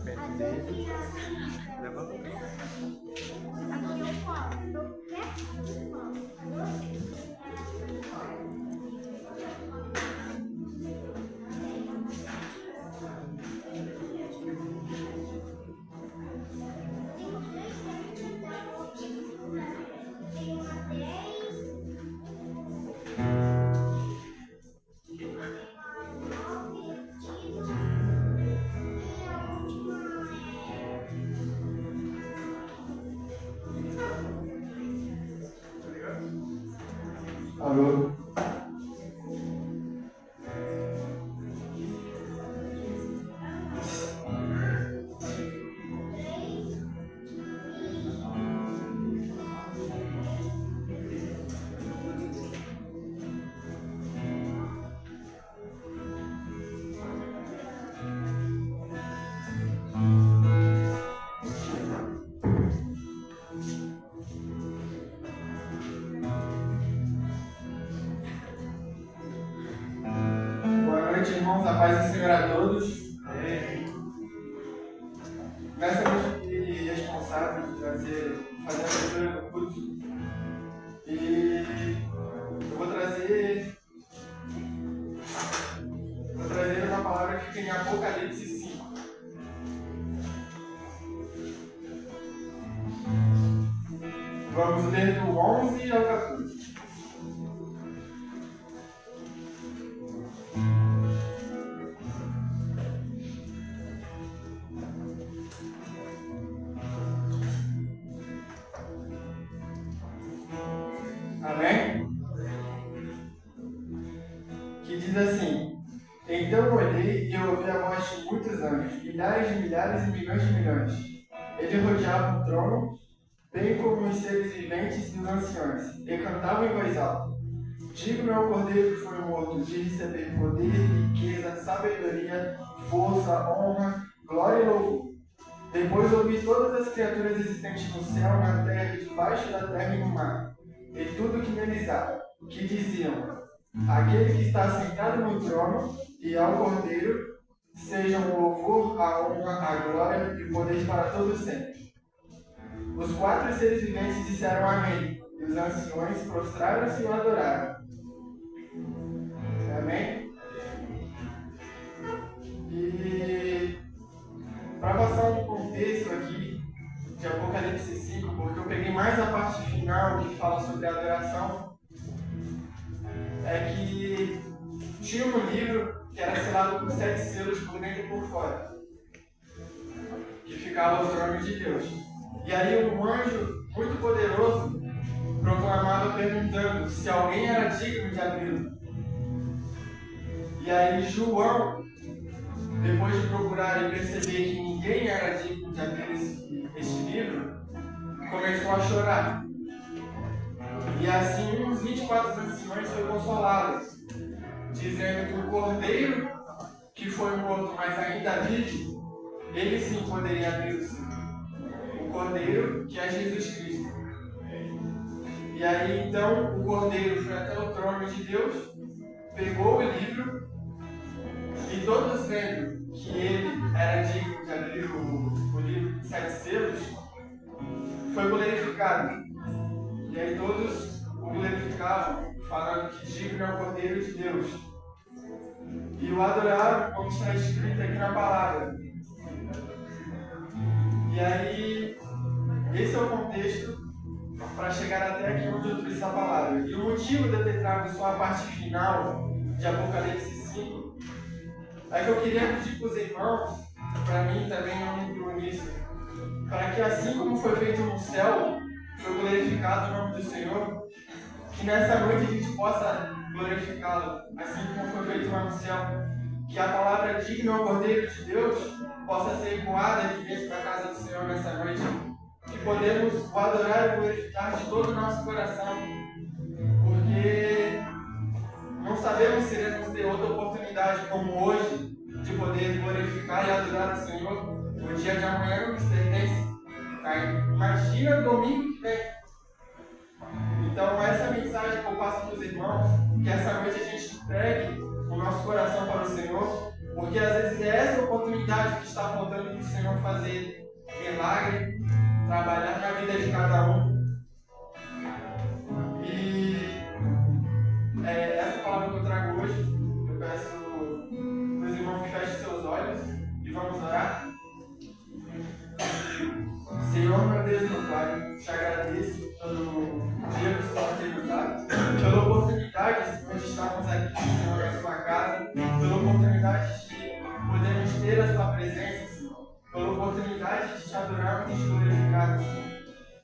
pensamento dele. Levanta. Alô? Boa noite, irmãos. A paz do Senhor a todos. Nessa noite eu fui responsável de fazer a leitura do culto. E eu vou trazer uma palavra que fica em Apocalipse 5. Vamos ler do 11 ao 14. Amém? Que diz assim: Então eu olhei e eu ouvi a voz de muitos anjos, milhares de milhares e milhões de milhões. Eles rodeavam o trono, bem como os seres viventes e os anciões, e cantavam em voz alta: Digno é o Cordeiro que foi morto de receber poder, riqueza, sabedoria, força, honra, glória e louvor. Depois ouvi todas as criaturas existentes no céu, na terra, debaixo da terra e no mar, e tudo que neles há, que diziam: Aquele que está sentado no trono e ao Cordeiro, sejam o louvor, a honra, a glória e o poder para todos sempre. Os 4 seres viventes disseram amém, e os anciões prostraram-se e o adoraram. Amém? E para passar um contexto aqui de Apocalipse 5, porque eu peguei mais a parte final que fala sobre a adoração, é que tinha um livro que era selado por 7 selos por dentro e por fora, que ficava ao trono de Deus. E aí um anjo muito poderoso proclamava perguntando se alguém era digno de abri-lo. E aí João, depois de procurar e perceber que ninguém era digno de abrir este livro, começou a chorar. E assim uns 24 anciões foram consolados, dizendo que o Cordeiro, que foi morto, mas ainda vive, ele sim poderia abrir o selo. O Cordeiro, que é Jesus Cristo. E aí então o Cordeiro foi até o trono de Deus, pegou o livro, e todos vendo que ele era digno de abrir o livro de 7 selos, foi glorificado. E aí todos o glorificavam, falando que digno é o Cordeiro de Deus. E o adoraram, como está escrito aqui na palavra. E aí, esse é o contexto para chegar até aqui onde eu trouxe a palavra. E o motivo de eu ter trago só a parte final de Apocalipse 5 é que eu queria pedir para os irmãos, para mim também não me incluo nisso, para que assim como foi feito no céu, foi glorificado o nome do Senhor, que nessa noite a gente possa glorificá-lo, assim como foi feito lá no céu, que a palavra digno ao Cordeiro de Deus possa ser ecoada aqui dentro da casa do Senhor nessa noite, que podemos o adorar e glorificar de todo o nosso coração, porque não sabemos se iremos ter outra oportunidade como hoje de poder glorificar e adorar o Senhor. O dia de amanhã não nos pertence. Imagina domingo que vem. Então essa mensagem que eu passo para os irmãos, que essa noite a gente entregue o nosso coração para o Senhor, Porque às vezes é essa oportunidade que está faltando para o Senhor fazer milagre, trabalhar na vida de cada um. E essa palavra que eu trago hoje, eu peço para os irmãos que fechem seus olhos e vamos orar. Senhor, meu Deus e meu Pai, te agradeço pelo dia que o Senhor tem nos dado, pela oportunidade, Senhor, de estarmos aqui, Senhor, na sua casa, pela oportunidade de podermos ter a sua presença, Senhor, pela oportunidade de te adorarmos e te glorificarmos, Senhor.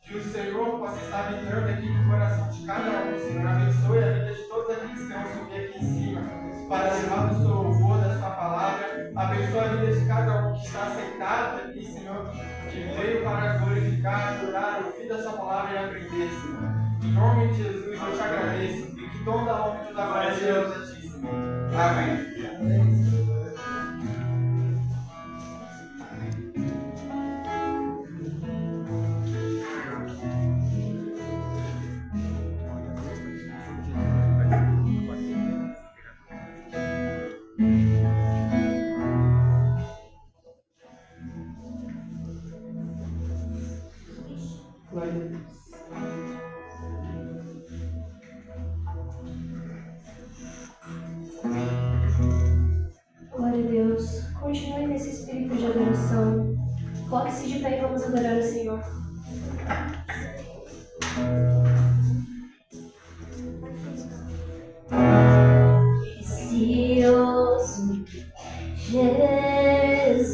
Que o Senhor possa estar habitando aqui no coração de cada um, Senhor. Abençoe a vida de todos aqueles que vão subir aqui em cima para levar o seu louvor da sua palavra. Abençoe a vida de cada um que está sentado aqui, Senhor, que veio para glorificar, adorar, ouvir da sua palavra e aprender, Senhor. Em nome de Jesus, eu te agradeço e que toda a honra e toda a glória seja a ti, Senhor. Amém. Glória a Deus. Glória a Deus. Continue nesse espírito de adoração. Coloque-se de pé e vamos adorar o Senhor. Precioso Jesus,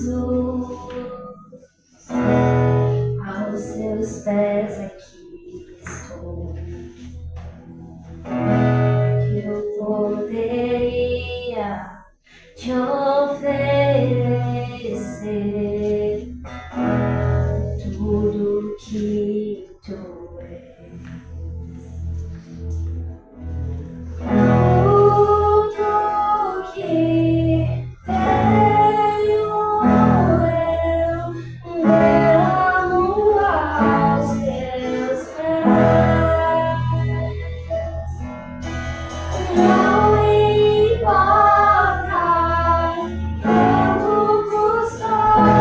aos seus pés aqui estou. Que eu poderia te oferecer tudo que tu és. Tudo que tenho eu derramo aos teus pés. Não importa quanto custou.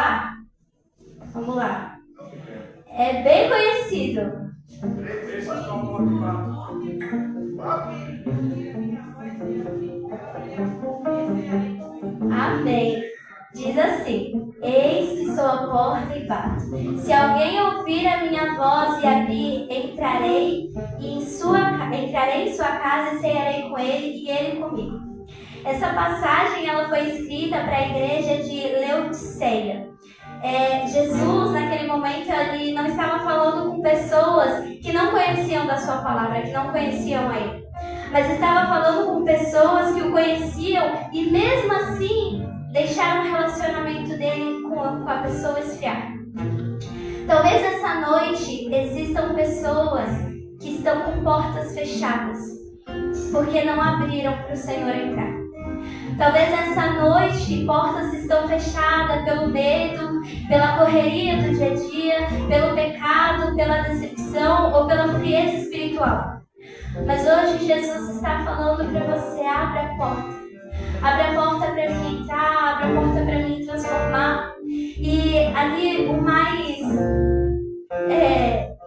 lá. Vamos lá. É bem conhecido. Amém. Diz assim: eis que sou a porta e bato. Se alguém ouvir a minha voz e abrir, entrarei em sua casa e cearei com ele e ele comigo. Essa passagem ela foi escrita para a igreja de Laodiceia. Jesus, naquele momento, ele não estava falando com pessoas que não conheciam da sua palavra, que não conheciam a ele, mas estava falando com pessoas que o conheciam e mesmo assim deixaram o relacionamento dele com a pessoa esfriar. Talvez essa noite existam pessoas que estão com portas fechadas porque não abriram para o Senhor entrar. Talvez essa noite portas estão fechadas pelo medo, pela correria do dia a dia, pelo pecado, pela decepção ou pela frieza espiritual. Mas hoje Jesus está falando para você: abra a porta. Abre a porta para mim entrar, abre a porta para mim transformar. E ali o mais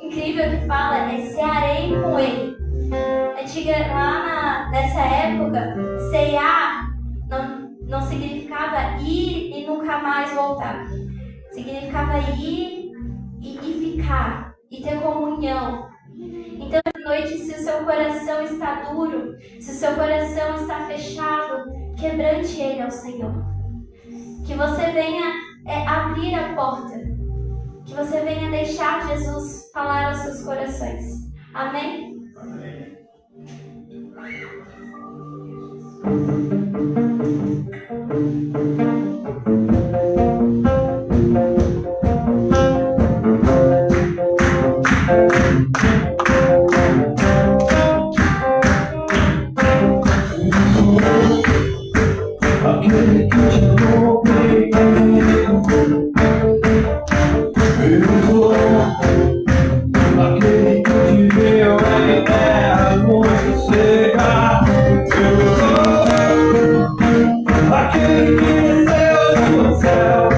incrível que fala é cearei com ele. Nessa época, cear não significava ir e nunca mais voltar. Significava ir e ficar, e ter comunhão. Então, à noite, se o seu coração está duro, se o seu coração está fechado, quebrante ele ao Senhor. Que você venha abrir a porta. Que você venha deixar Jesus falar aos seus corações. Amém? Amém. Aquele que te roubei, perdoou. Aquele que te deu em terra longe seca, perdoou. Aquele que desceu do céu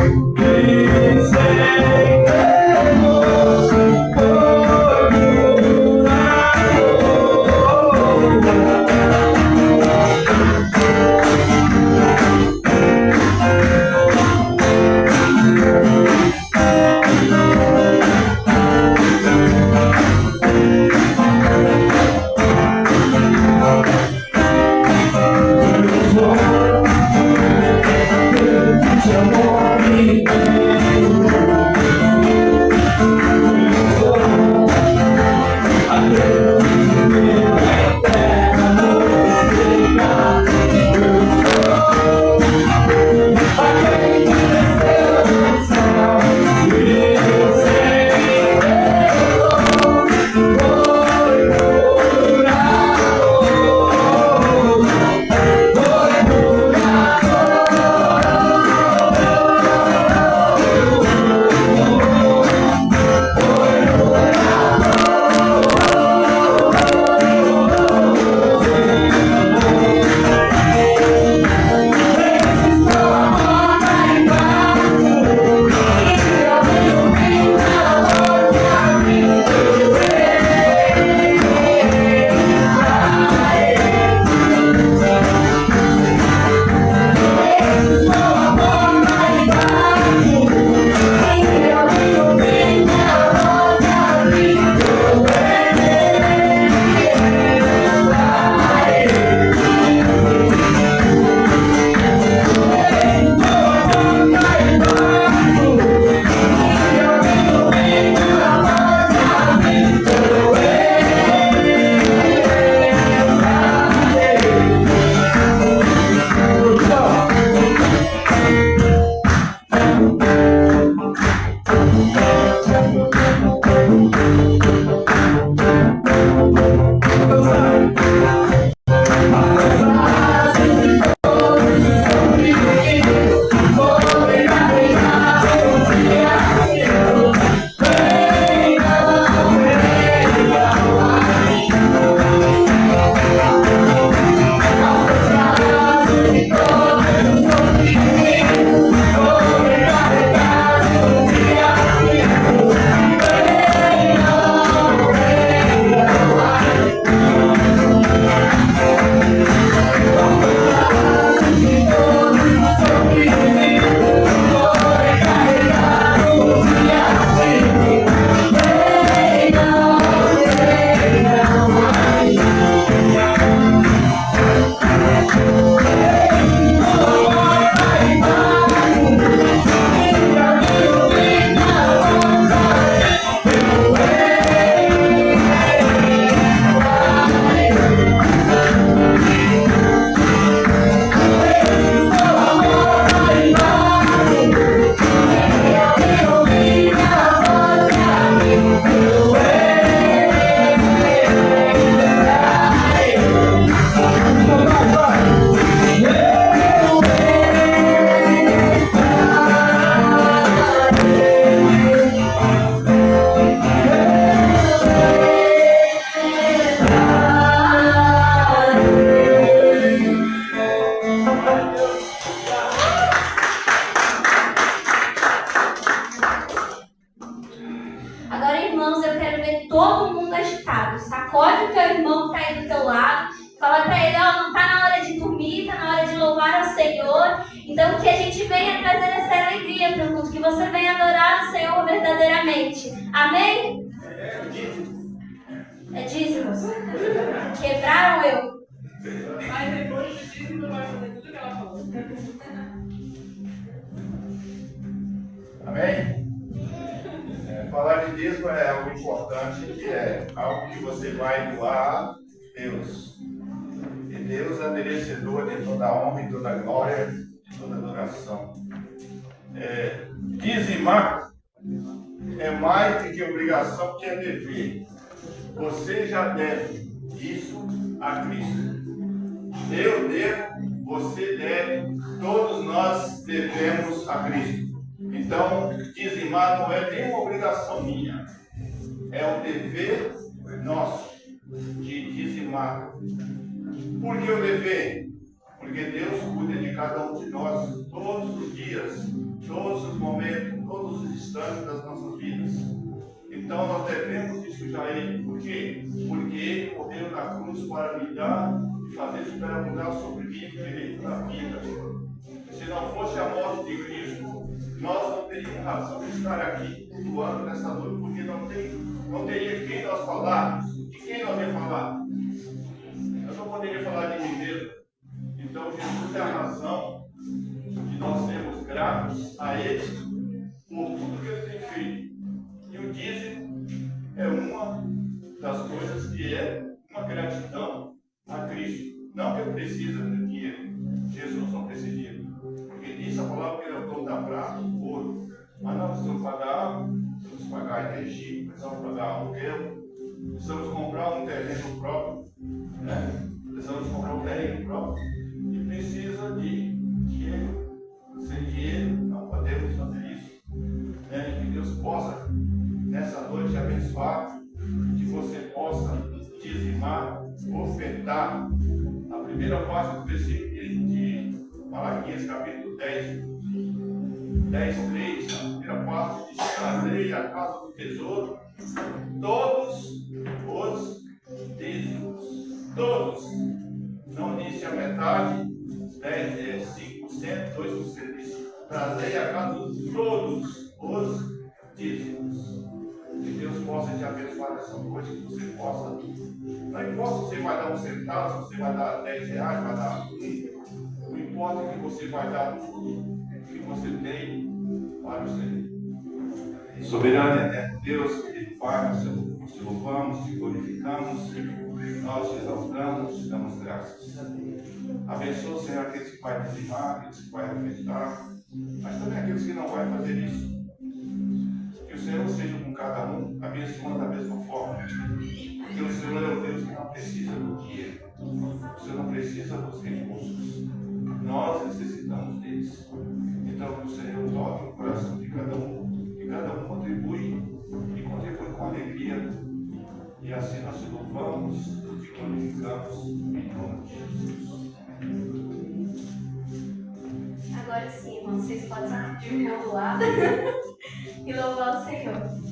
você venha adorar o Senhor verdadeiramente. Amém? É dízimos. Quebraram eu. Mas depois do dízimo vai fazer tudo que ela falou. Amém? Falar de dízimo é algo importante, que é algo que você vai doar a Deus. E Deus é merecedor de toda a honra e toda a glória, de toda a adoração. Dizimar é mais do que obrigação, que é dever. Você já deve isso a Cristo. Eu devo, você deve, todos nós devemos a Cristo. Então, dizimar não é nem uma obrigação minha, é um dever nosso de dizimar. Por que o dever? Porque Deus cuida de cada um de nós todos os dias, todos os momentos, todos os instantes das nossas vidas. Então nós devemos isso a Ele. Por quê? Porque Ele morreu na cruz para me dar e fazer superabundar sobre mim o direito da vida. Se não fosse a morte de Cristo, nós não teríamos razão de estar aqui cultuando nessa noite, porque não teria quem nós falarmos. De quem nós ia falar? Eu não poderia falar de mim mesmo. Então Jesus é a razão de nós sermos gratos a Ele por tudo que Ele tem feito. E o dízimo é uma das coisas que é uma gratidão a Cristo. Não que eu precise de dinheiro. Jesus não precisaria. Porque diz a palavra que Ele é o dono da prata, do ouro. Mas nós precisamos pagar água, precisamos pagar energia, precisamos pagar aluguel, precisamos comprar um terreno próprio, né? Precisamos comprar um terreno próprio. E precisa de dinheiro. Sem dinheiro não podemos fazer isso. Que Deus possa, nessa noite, abençoar, que você possa dizimar, ofertar. A primeira parte do versículo de Malaquias, capítulo 10, 10:3, a primeira parte diz: trazei à casa do tesouro todos os dízimos. Todos. Não disse a metade, 5%, 2%. Disse: trazei à casa de todos os dízimos. Que Deus possa te abençoar nessa noite, que você possa. Não importa se você vai dar um centavo, se você vai dar 10 reais, vai dar não importa que você vai dar tudo que você tem para o Senhor. Soberano e eterno Deus, querido Pai, nós te louvamos, te glorificamos, nós te exaltamos, te damos graças. Abençoa, Senhor, aqueles que vai dizimar, aqueles que vai ofertar, mas também aqueles que não vão fazer isso. Que o Senhor seja com cada um, abençoando da mesma forma. Porque o Senhor é o Deus que não precisa do dinheiro. O Senhor não precisa dos recursos. Nós necessitamos deles. Então, que o Senhor toque o coração de cada um, que cada um contribui e contribui com alegria. E assim nós te louvamos e te glorificamos em nome de Jesus. Agora sim, irmãos, vocês podem sair do meu lado e louvar o Senhor.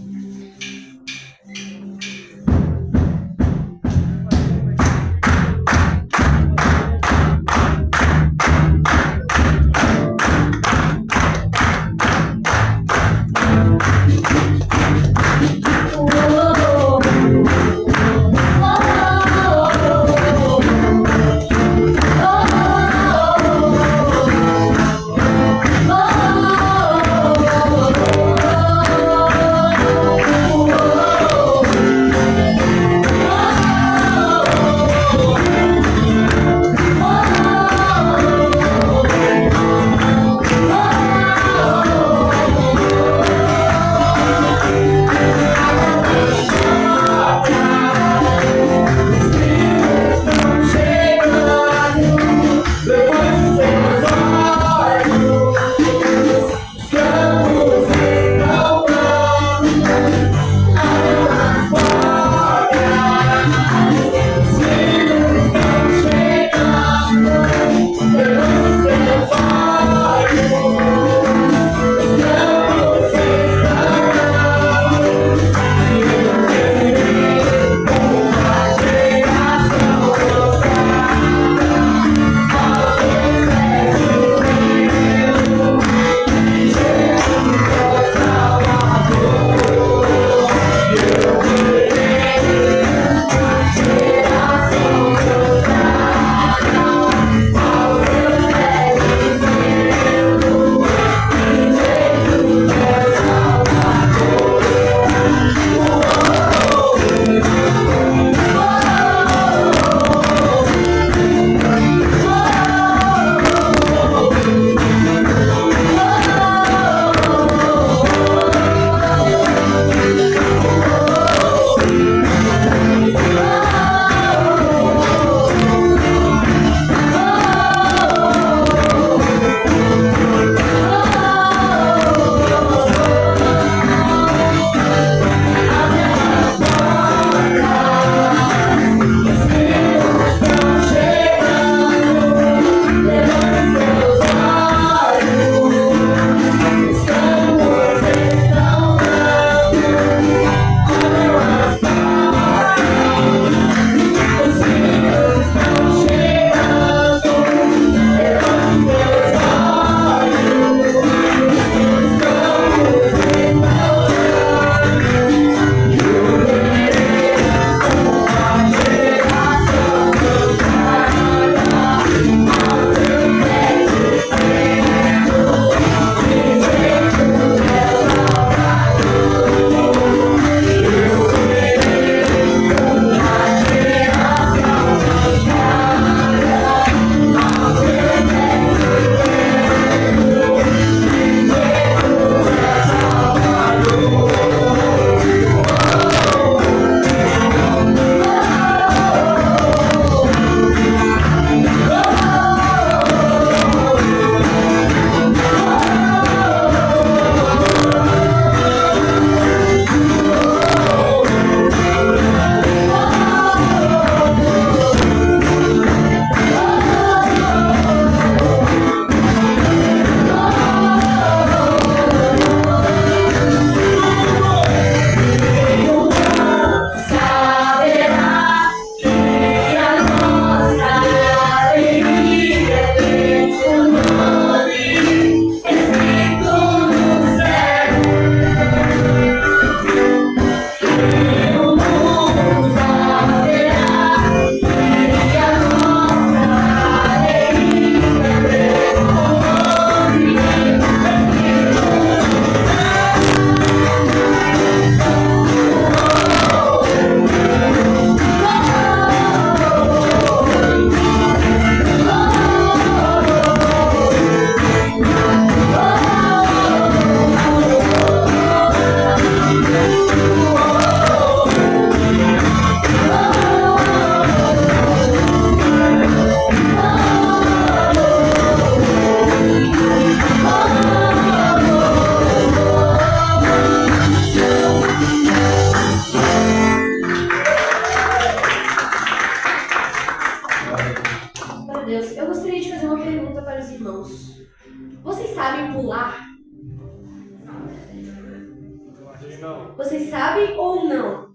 Vocês sabem ou não?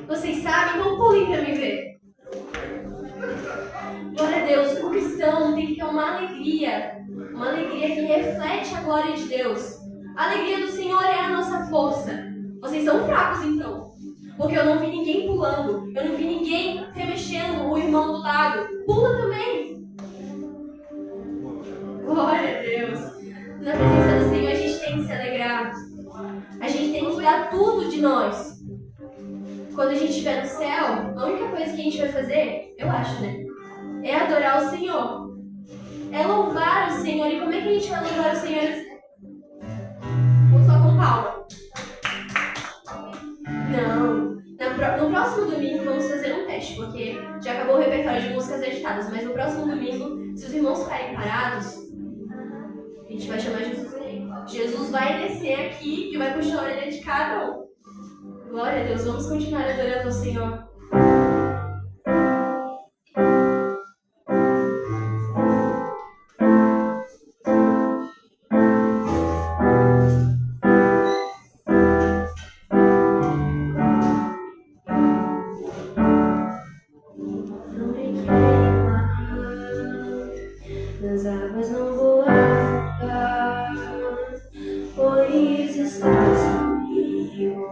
Vocês sabem? Então pulem para me ver. Glória a Deus, o cristão tem que ter uma alegria que reflete a glória de Deus. A alegria do Senhor é a nossa força. Vocês são fracos então, porque eu não vi ninguém pulando, eu não vi ninguém remexendo o irmão do lado. Pula também. Glória a Deus. Na presença do Senhor a gente tem que se alegrar. A gente tem que dar tudo de nós. Quando a gente estiver no céu, a única coisa que a gente vai fazer, eu acho, né? É adorar o Senhor. É louvar o Senhor. E como é que a gente vai louvar o Senhor? Ou só com palma? Não. No próximo domingo vamos fazer um teste, porque já acabou o repertório de músicas editadas, mas no próximo domingo, se os irmãos ficarem parados, a gente vai chamar Jesus. Jesus vai descer aqui e vai puxar a orelha de cada um. Glória a Deus, vamos continuar adorando ao Senhor. Não me queima, nas águas não vou afogar, pois estás comigo.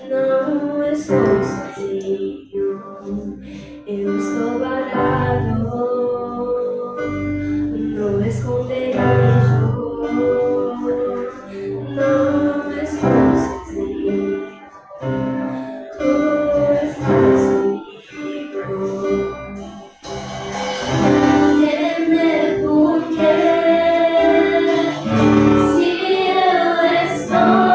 Não estou sozinho, eu estou parado no esconderijo. Não estou sozinho, tu estás comigo. Temer porque se eu estou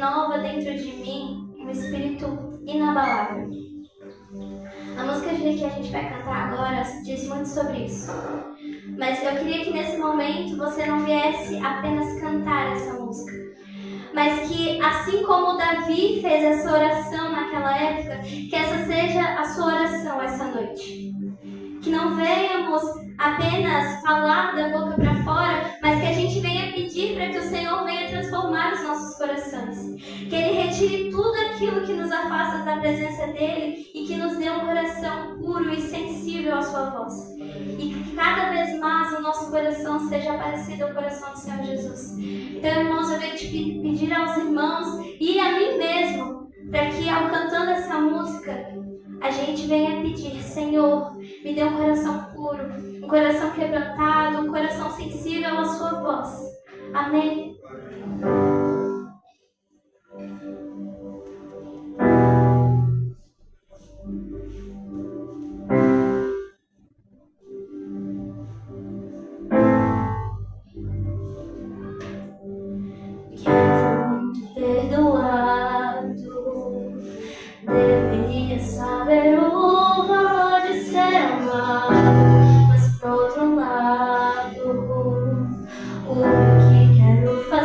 renova dentro de mim um espírito inabalável. A música que a gente vai cantar agora diz muito sobre isso. Mas eu queria que nesse momento você não viesse apenas cantar essa música, mas que, assim como Davi fez essa oração naquela época, que essa seja a sua oração essa noite. Que não venhamos apenas falar da boca para fora, mas que a gente venha pedir para que o Senhor venha transformar os nossos corações. Que Ele retire tudo aquilo que nos afasta da presença dEle e que nos dê um coração puro e sensível à sua voz. E que cada vez mais o nosso coração seja parecido ao coração do Senhor Jesus. Então, irmãos, eu venho te pedir aos irmãos e a mim mesmo, para que ao cantando essa música, a gente venha pedir: Senhor, me dê um coração puro, um coração quebrantado, um coração sensível à sua voz. Amém? Quem foi muito perdoado deveria saber o valor de ser amado, mas por outro lado, o que quero fazer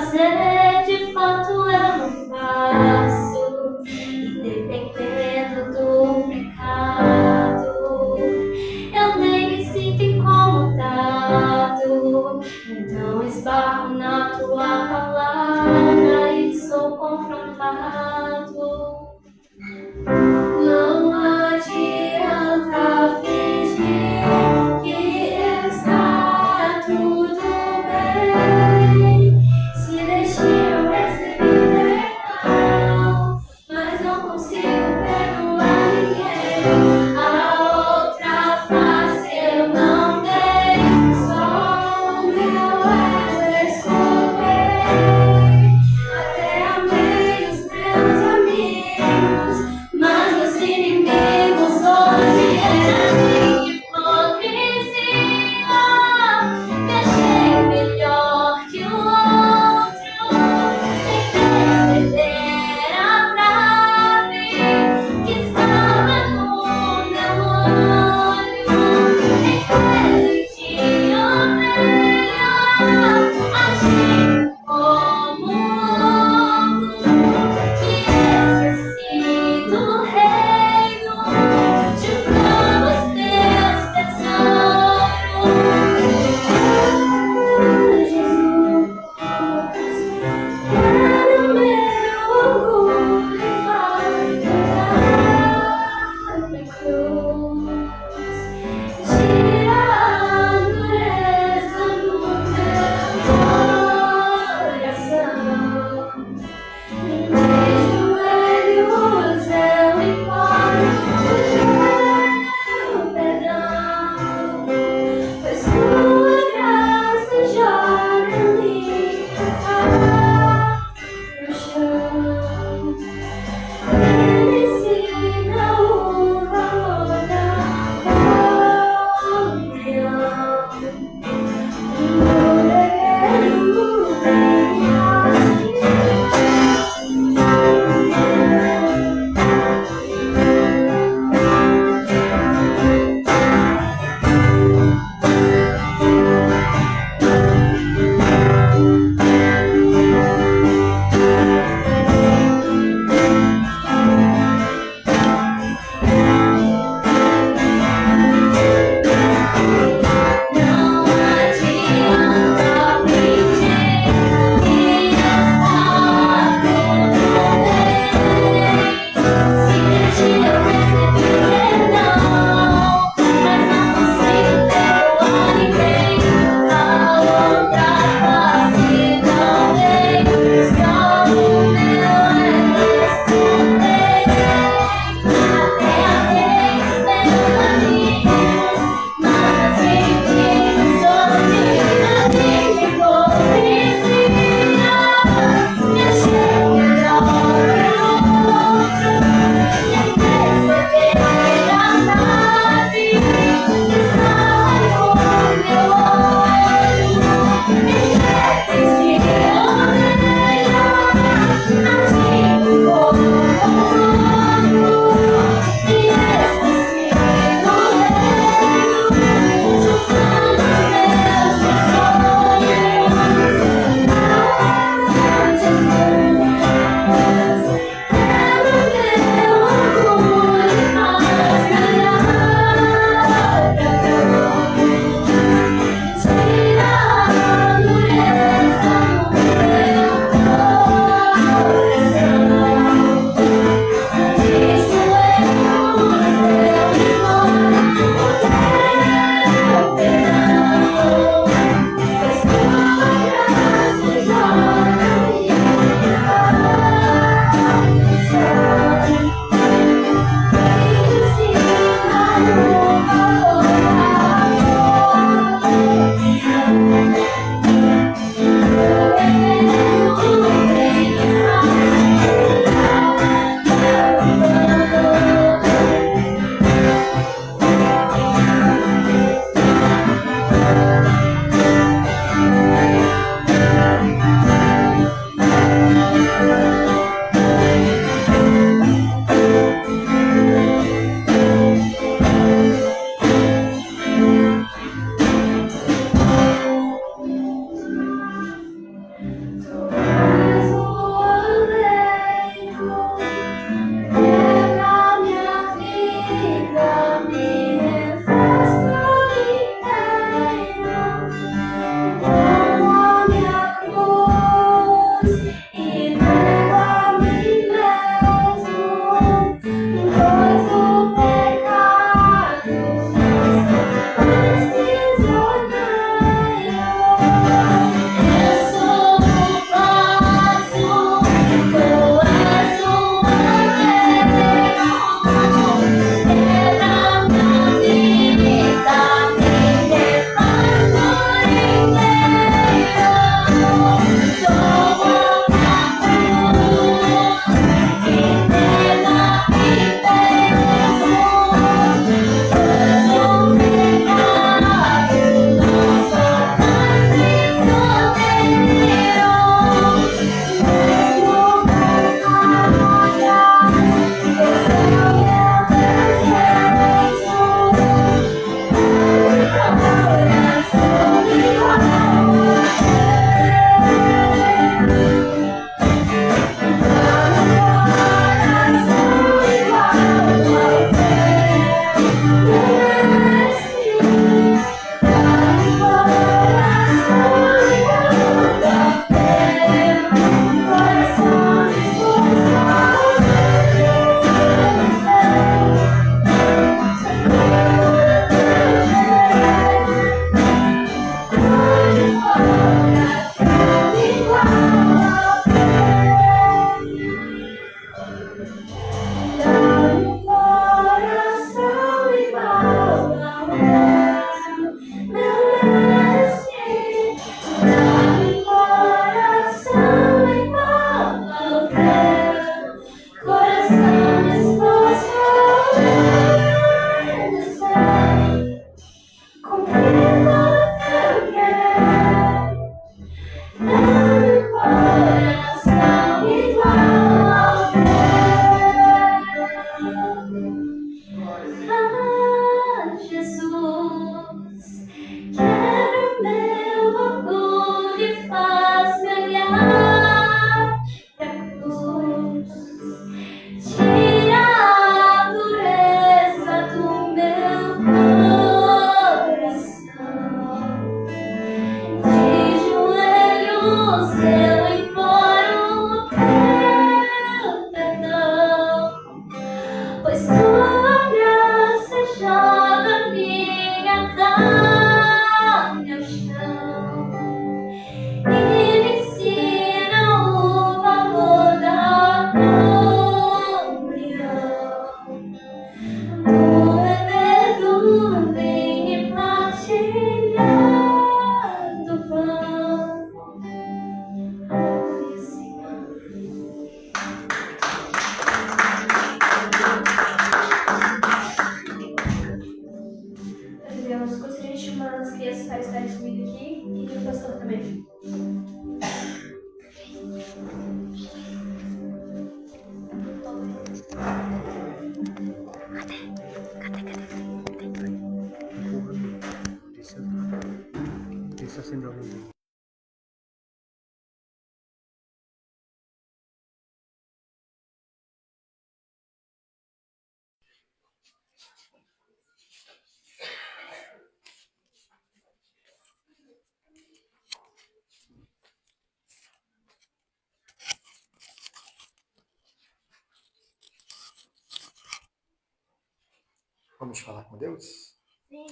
Vamos falar com Deus? Sim.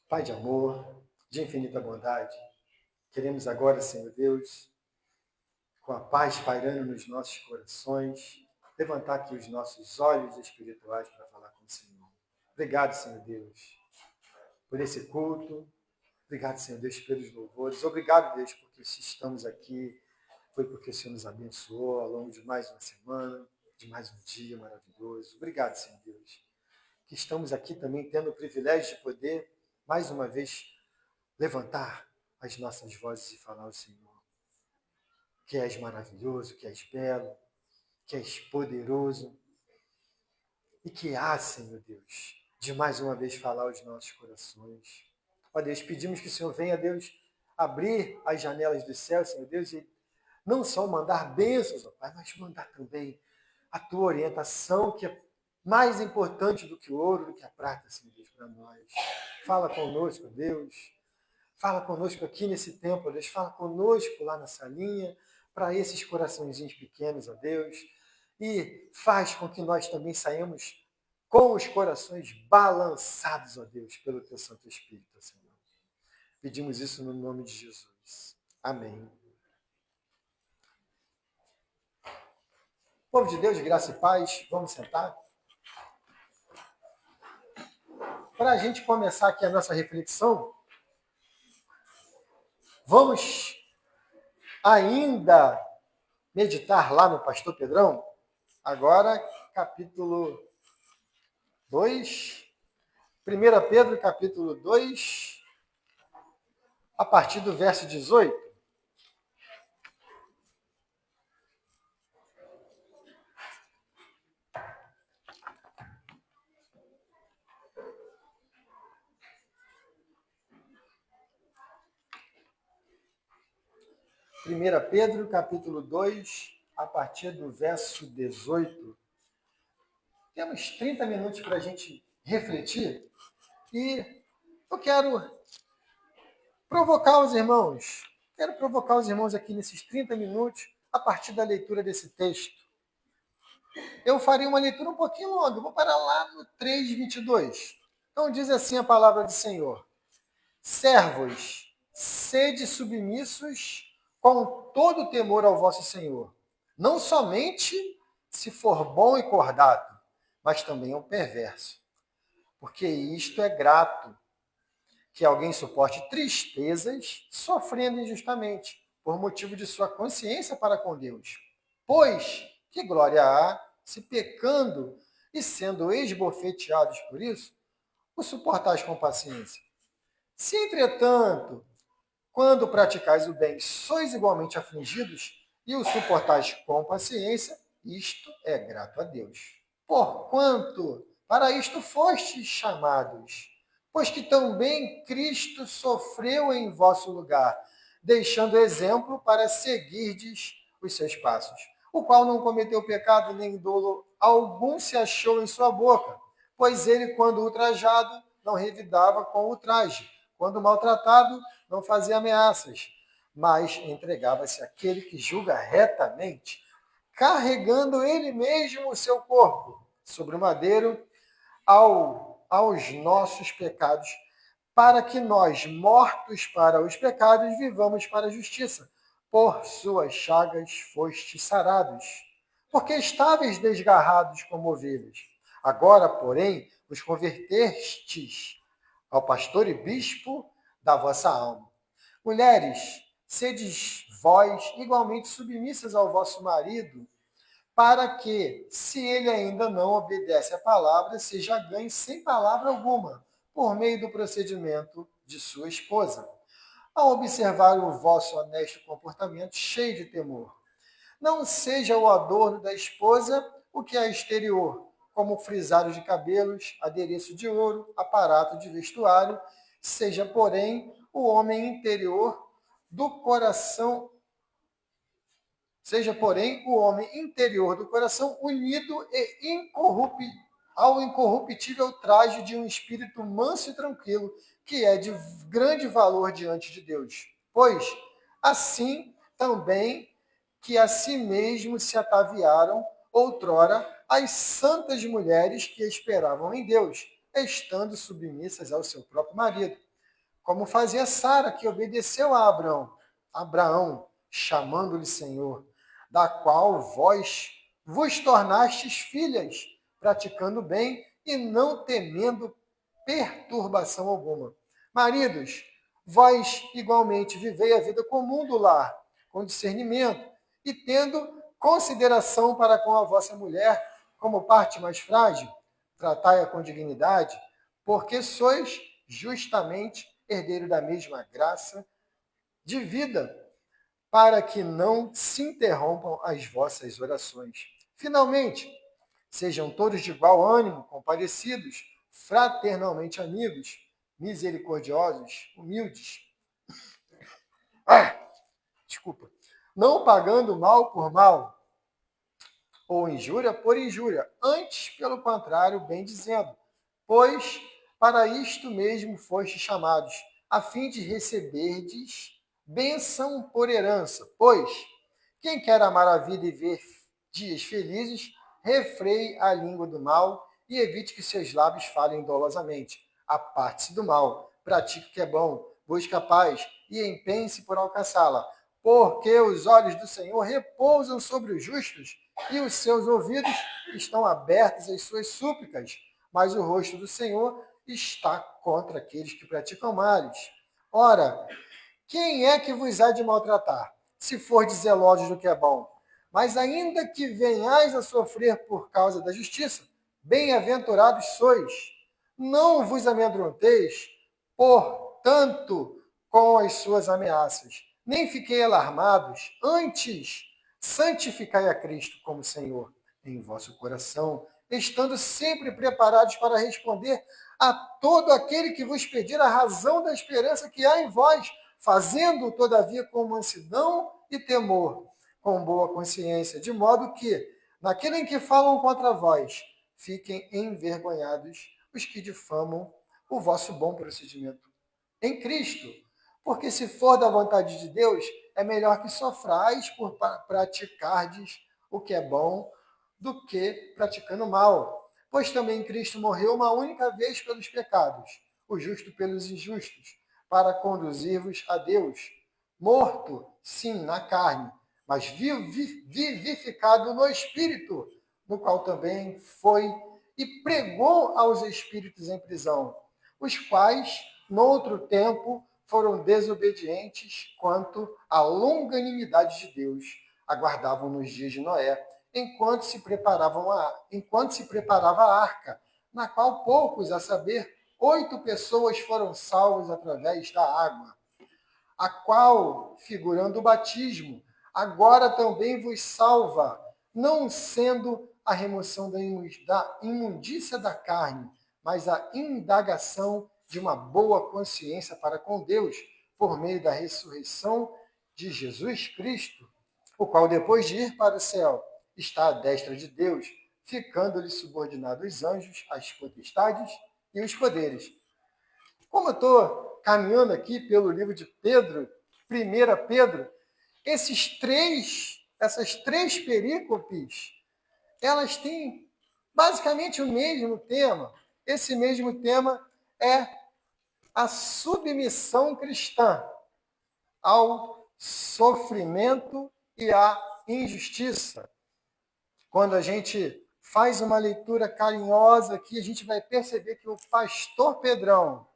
Pai de amor, de infinita bondade, queremos agora, Senhor Deus, com a paz pairando nos nossos corações, levantar aqui os nossos olhos espirituais para falar com o Senhor. Obrigado, Senhor Deus, por esse culto. Obrigado, Senhor Deus, pelos louvores. Obrigado, Deus, porque se estamos aqui, foi porque o Senhor nos abençoou ao longo de mais uma semana, de mais um dia maravilhoso. Obrigado, Senhor Deus, que estamos aqui também tendo o privilégio de poder, mais uma vez, levantar as nossas vozes e falar ao Senhor, que és maravilhoso, que és belo, que és poderoso, e que há, Senhor Deus, de mais uma vez falar aos nossos corações. Ó Deus, pedimos que o Senhor venha, Deus, abrir as janelas do céu, Senhor Deus, e não só mandar bênçãos, ó Pai, mas mandar também a tua orientação, que é mais importante do que o ouro, do que a prata, Senhor Deus, para nós. Fala conosco, Deus. Fala conosco aqui nesse templo, Deus. Fala conosco lá na salinha, para esses coraçõezinhos pequenos, ó Deus. E faz com que nós também saímos com os corações balançados, ó Deus, pelo teu Santo Espírito, Senhor. Pedimos isso no nome de Jesus. Amém. Povo de Deus, de graça e paz, vamos sentar? Para a gente começar aqui a nossa reflexão, vamos ainda meditar lá no Pastor Pedrão, agora capítulo 2, 1 Pedro capítulo 2, a partir do verso 18. Primeira Pedro capítulo 2, a partir do verso 18. Temos 30 minutos para a gente refletir e eu quero provocar os irmãos. Quero provocar os irmãos aqui nesses 30 minutos a partir da leitura desse texto. Eu farei uma leitura um pouquinho longa, vou parar lá no 3:22. Então diz assim a palavra do Senhor: servos, sede submissos com todo temor ao vosso Senhor, não somente se for bom e cordato, mas também ao perverso. Porque isto é grato, que alguém suporte tristezas, sofrendo injustamente, por motivo de sua consciência para com Deus. Pois que glória há, se pecando e sendo esbofeteados por isso, o suportais com paciência. Se, entretanto, quando praticais o bem, sois igualmente afligidos e o suportais com paciência, isto é grato a Deus. Porquanto para isto fostes chamados, pois que também Cristo sofreu em vosso lugar, deixando exemplo para seguirdes os seus passos, o qual não cometeu pecado, nem dolo algum se achou em sua boca, pois ele, quando ultrajado, não revidava com ultraje, quando maltratado, não fazia ameaças, mas entregava-se àquele que julga retamente, carregando ele mesmo o seu corpo sobre o madeiro aos nossos pecados, para que nós, mortos para os pecados, vivamos para a justiça. Por suas chagas fostes sarados, porque estáveis desgarrados como ovelhas. Agora, porém, vos convertestes ao pastor e bispo da vossa alma. Mulheres, sedes vós igualmente submissas ao vosso marido, para que, se ele ainda não obedece à palavra, seja ganho sem palavra alguma, por meio do procedimento de sua esposa, ao observar o vosso honesto comportamento cheio de temor. Não seja o adorno da esposa o que é exterior, como frisário de cabelos, adereço de ouro, aparato de vestuário, seja, porém, o homem interior do coração, unido e ao incorruptível traje de um espírito manso e tranquilo, que é de grande valor diante de Deus. Pois, assim também que a si mesmos se ataviaram outrora as santas mulheres que esperavam em Deus, estando submissas ao seu próprio marido, como fazia Sara, que obedeceu a Abraão, chamando-lhe Senhor, da qual vós vos tornastes filhas, praticando bem e não temendo perturbação alguma. Maridos, vós igualmente vivei a vida comum do lar, com discernimento, e tendo consideração para com a vossa mulher como parte mais frágil, tratai-a com dignidade, porque sois justamente herdeiro da mesma graça de vida, para que não se interrompam as vossas orações. Finalmente, sejam todos de igual ânimo, compadecidos, fraternalmente amigos, misericordiosos, humildes. Desculpa. Não pagando mal por mal, ou injúria por injúria, antes, pelo contrário, bem dizendo, pois para isto mesmo fostes chamados, a fim de receberdes bênção por herança. Pois quem quer amar a vida e ver dias felizes, refreie a língua do mal e evite que seus lábios falem dolosamente. Aparte-se do mal, pratique o que é bom, busque a paz e empenhe-se por alcançá-la. Porque os olhos do Senhor repousam sobre os justos e os seus ouvidos estão abertos às suas súplicas, mas o rosto do Senhor está contra aqueles que praticam males. Ora, quem é que vos há de maltratar, se fordes zelosos do que é bom? Mas ainda que venhais a sofrer por causa da justiça, bem-aventurados sois. Não vos amedronteis, portanto, com as suas ameaças, nem fiquei alarmados, antes santificai a Cristo como Senhor em vosso coração, estando sempre preparados para responder a todo aquele que vos pedir a razão da esperança que há em vós, fazendo, todavia, com mansidão e temor, com boa consciência, de modo que, naquilo em que falam contra vós, fiquem envergonhados os que difamam o vosso bom procedimento em Cristo. Porque se for da vontade de Deus, é melhor que sofrais por praticardes o que é bom do que praticando mal. Pois também Cristo morreu uma única vez pelos pecados, o justo pelos injustos, para conduzir-vos a Deus. Morto, sim, na carne, mas vivificado no Espírito, no qual também foi e pregou aos espíritos em prisão, os quais, noutro tempo, foram desobedientes quanto à longanimidade de Deus, aguardavam nos dias de Noé, enquanto se preparava a arca, na qual poucos, a saber, 8 pessoas foram salvas através da água, a qual, figurando o batismo, agora também vos salva, não sendo a remoção da imundícia da carne, mas a indagação de uma boa consciência para com Deus, por meio da ressurreição de Jesus Cristo, o qual, depois de ir para o céu, está à destra de Deus, ficando-lhe subordinado os anjos, as potestades e os poderes. Como eu estou caminhando aqui pelo livro de Pedro, 1 Pedro, essas três perícopes, elas têm basicamente o mesmo tema. Esse mesmo tema é a submissão cristã ao sofrimento e à injustiça. Quando a gente faz uma leitura carinhosa aqui, a gente vai perceber que o pastor Pedrão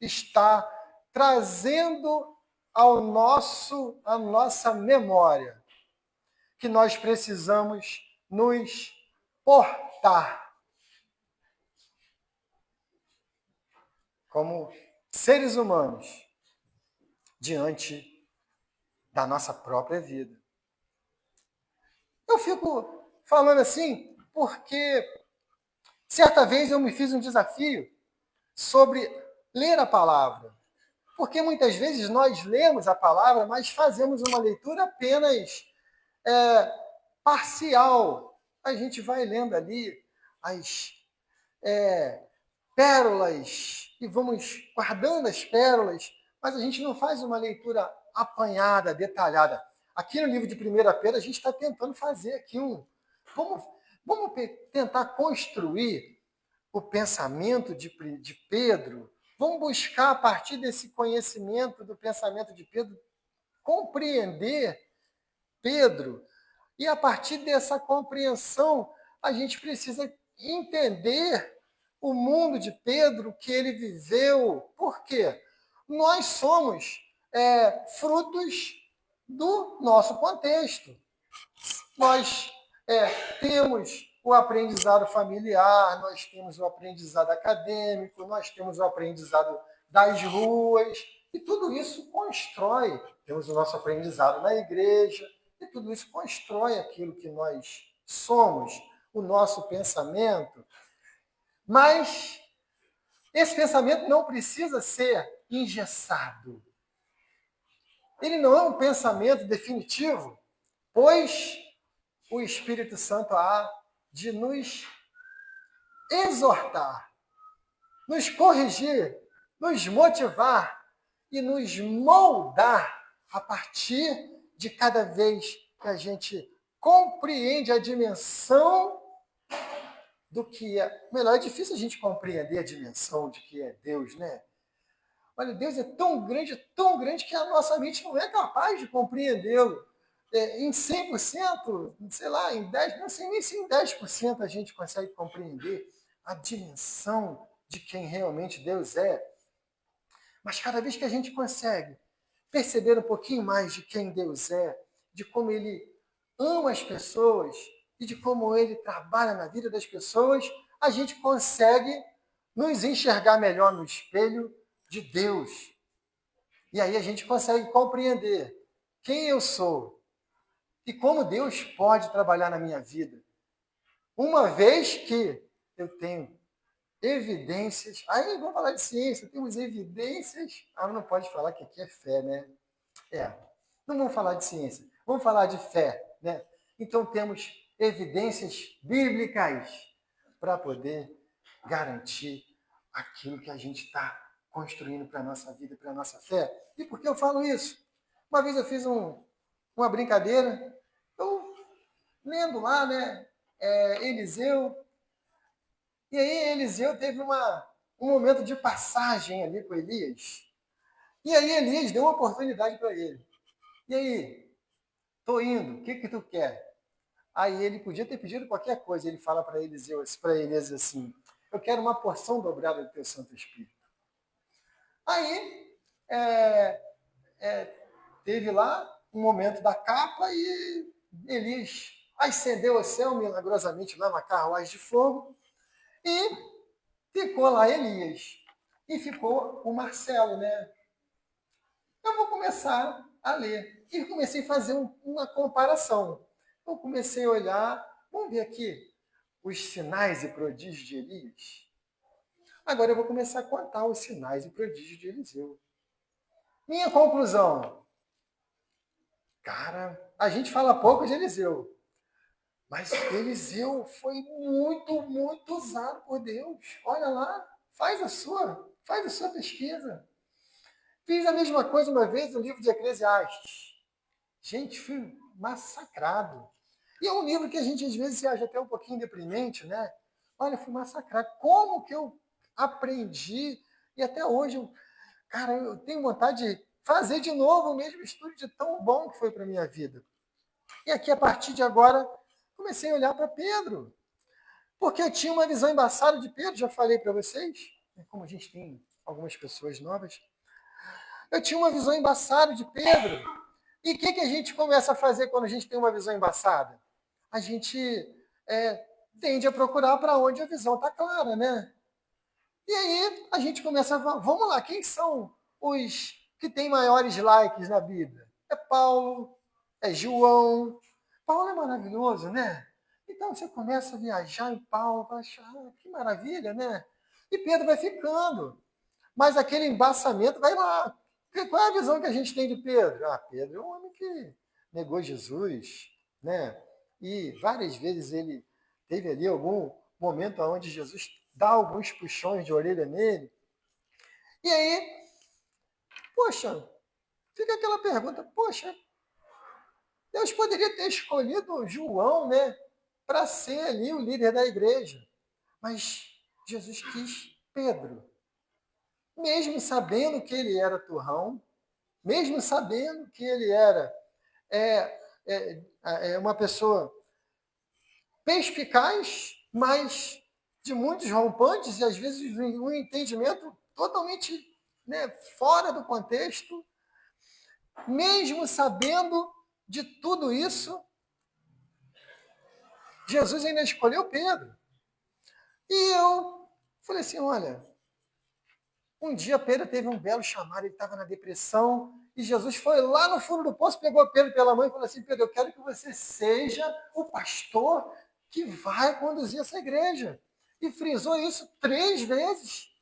está trazendo à nossa memória que nós precisamos nos portar como seres humanos diante da nossa própria vida. Eu fico falando assim porque certa vez eu me fiz um desafio sobre ler a palavra. Porque muitas vezes nós lemos a palavra, mas fazemos uma leitura apenas parcial. A gente vai lendo ali as pérolas e vamos guardando as pérolas, mas a gente não faz uma leitura apanhada, detalhada. Aqui no livro de 1 Pedro, a gente está tentando fazer aqui vamos Vamos tentar construir o pensamento de Pedro. Vamos buscar, a partir desse conhecimento do pensamento de Pedro, compreender Pedro. E a partir dessa compreensão, a gente precisa entender o mundo de Pedro que ele viveu. Por quê? Nós somos frutos do nosso contexto. Nós temos o aprendizado familiar, nós temos o aprendizado acadêmico, nós temos o aprendizado das ruas, e tudo isso constrói. Temos o nosso aprendizado na igreja, e tudo isso constrói aquilo que nós somos, o nosso pensamento. Mas esse pensamento não precisa ser engessado. Ele não é um pensamento definitivo, pois o Espírito Santo há de nos exortar, nos corrigir, nos motivar e nos moldar a partir de cada vez que a gente compreende a dimensão do que é. Melhor, é difícil a gente compreender a dimensão de que é Deus, né? Olha, Deus é tão grande que a nossa mente não é capaz de compreendê-lo. Em 100%, sei lá, em 10%, não sei nem se em 10% a gente consegue compreender a dimensão de quem realmente Deus é. Mas cada vez que a gente consegue perceber um pouquinho mais de quem Deus é, de como Ele ama as pessoas e de como Ele trabalha na vida das pessoas, a gente consegue nos enxergar melhor no espelho de Deus. E aí a gente consegue compreender quem eu sou e como Deus pode trabalhar na minha vida. Uma vez que eu tenho evidências, aí vamos falar de ciência, temos evidências, não pode falar que aqui é fé, né? Não vamos falar de ciência, vamos falar de fé, né? Então temos evidências bíblicas para poder garantir aquilo que a gente está construindo para a nossa vida, para a nossa fé. E por que eu falo isso? Uma vez eu fiz uma brincadeira, eu lendo lá, né, Eliseu, e aí Eliseu teve um momento de passagem ali com Elias, e aí Elias deu uma oportunidade para ele. E aí, tô indo, o que tu quer? Aí ele podia ter pedido qualquer coisa, ele fala para Elias assim, eu quero uma porção dobrada do teu Santo Espírito. Aí, teve lá um momento da capa e Elias ascendeu ao céu milagrosamente lá na carruagem de fogo e ficou lá Elias. E ficou o Marcelo, né? Eu vou começar a ler. E comecei a fazer uma comparação. Eu comecei a olhar, vamos ver aqui, os sinais e prodígios de Elias. Agora eu vou começar a contar os sinais e prodígios de Eliseu. Minha conclusão. Cara, a gente fala pouco de Eliseu, mas Eliseu foi muito, muito usado por Deus. Olha lá, faz a sua pesquisa. Fiz a mesma coisa uma vez no livro de Eclesiastes. Gente, fui massacrado. E é um livro que a gente às vezes se acha até um pouquinho deprimente, né? Olha, fui massacrado. Como que eu aprendi? E até hoje, eu tenho vontade de fazer de novo o mesmo estudo de tão bom que foi para a minha vida. E aqui, a partir de agora, comecei a olhar para Pedro. Porque eu tinha uma visão embaçada de Pedro, já falei para vocês, como a gente tem algumas pessoas novas. Eu tinha uma visão embaçada de Pedro. E o que a gente começa a fazer quando a gente tem uma visão embaçada? A gente tende a procurar para onde a visão está clara, né? E aí a gente começa a... Vamos lá, quem são os que têm maiores likes na Bíblia? É Paulo, é João. Paulo é maravilhoso, né? Então você começa a viajar em Paulo, vai achar, que maravilha, né? E Pedro vai ficando. Mas aquele embaçamento vai lá. Qual é a visão que a gente tem de Pedro? Pedro é um homem que negou Jesus, né? E várias vezes ele teve ali algum momento onde Jesus dá alguns puxões de orelha nele. E aí, poxa, fica aquela pergunta, poxa, Deus poderia ter escolhido João, né? para ser ali o líder da igreja. Mas Jesus quis Pedro. Mesmo sabendo que ele era turrão, mesmo sabendo que ele era uma pessoa perspicaz, mas de muitos rompantes e às vezes um entendimento totalmente, né, fora do contexto, mesmo sabendo de tudo isso, Jesus ainda escolheu Pedro. E eu falei assim, olha, um dia Pedro teve um belo chamado, ele estava na depressão, e Jesus foi lá no fundo do poço, pegou Pedro pela mão e falou assim, Pedro, eu quero que você seja o pastor que vai conduzir essa igreja. E frisou isso 3 vezes.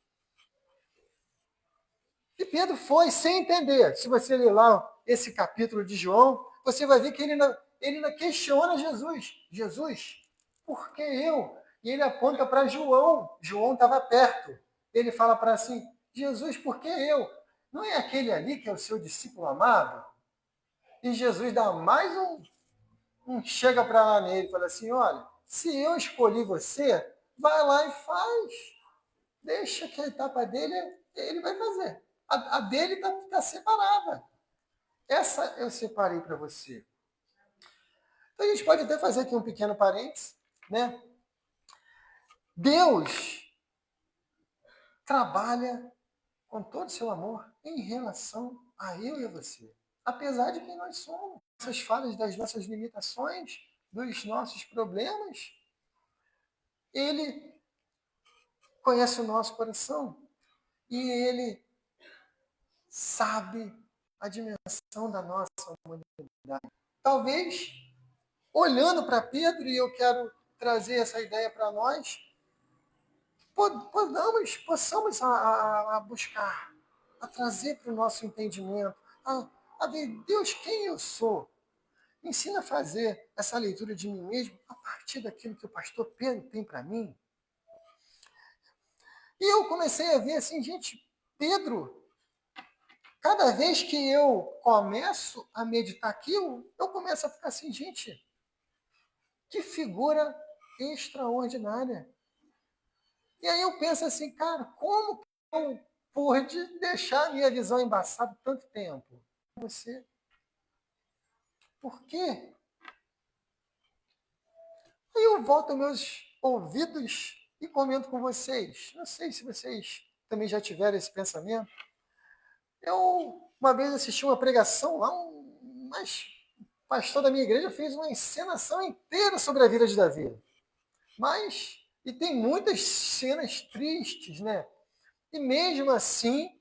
E Pedro foi sem entender. Se você ler lá esse capítulo de João, você vai ver que ele ainda questiona Jesus. Jesus, por que eu? E ele aponta para João. João estava perto. Ele fala para assim, Jesus, por que eu? Não é aquele ali que é o seu discípulo amado? E Jesus dá mais um chega para lá nele e fala assim, olha, se eu escolhi você, vai lá e faz. Deixa que a etapa dele, ele vai fazer. A dele está separada. Essa eu separei para você. Então a gente pode até fazer aqui um pequeno parênteses, né? Deus trabalha com todo o seu amor em relação a eu e a você. Apesar de quem nós somos, essas falhas, das nossas limitações, dos nossos problemas, Ele conhece o nosso coração e Ele sabe a dimensão da nossa humanidade. Talvez, olhando para Pedro, e eu quero trazer essa ideia para nós, possamos a buscar, a trazer para o nosso entendimento, a ver, Deus, quem eu sou? Me ensina a fazer essa leitura de mim mesmo a partir daquilo que o pastor Pedro tem para mim. E eu comecei a ver assim, gente, Pedro, cada vez que eu começo a meditar aquilo, eu começo a ficar assim, gente, que figura extraordinária. E aí eu penso assim, cara, como que eu pude deixar a minha visão embaçada tanto tempo? Você. Por quê? Aí eu volto aos meus ouvidos e comento com vocês. Não sei se vocês também já tiveram esse pensamento. Eu, uma vez, assisti uma pregação lá, mas o pastor da minha igreja fez uma encenação inteira sobre a vida de Davi. E tem muitas cenas tristes, né? E mesmo assim,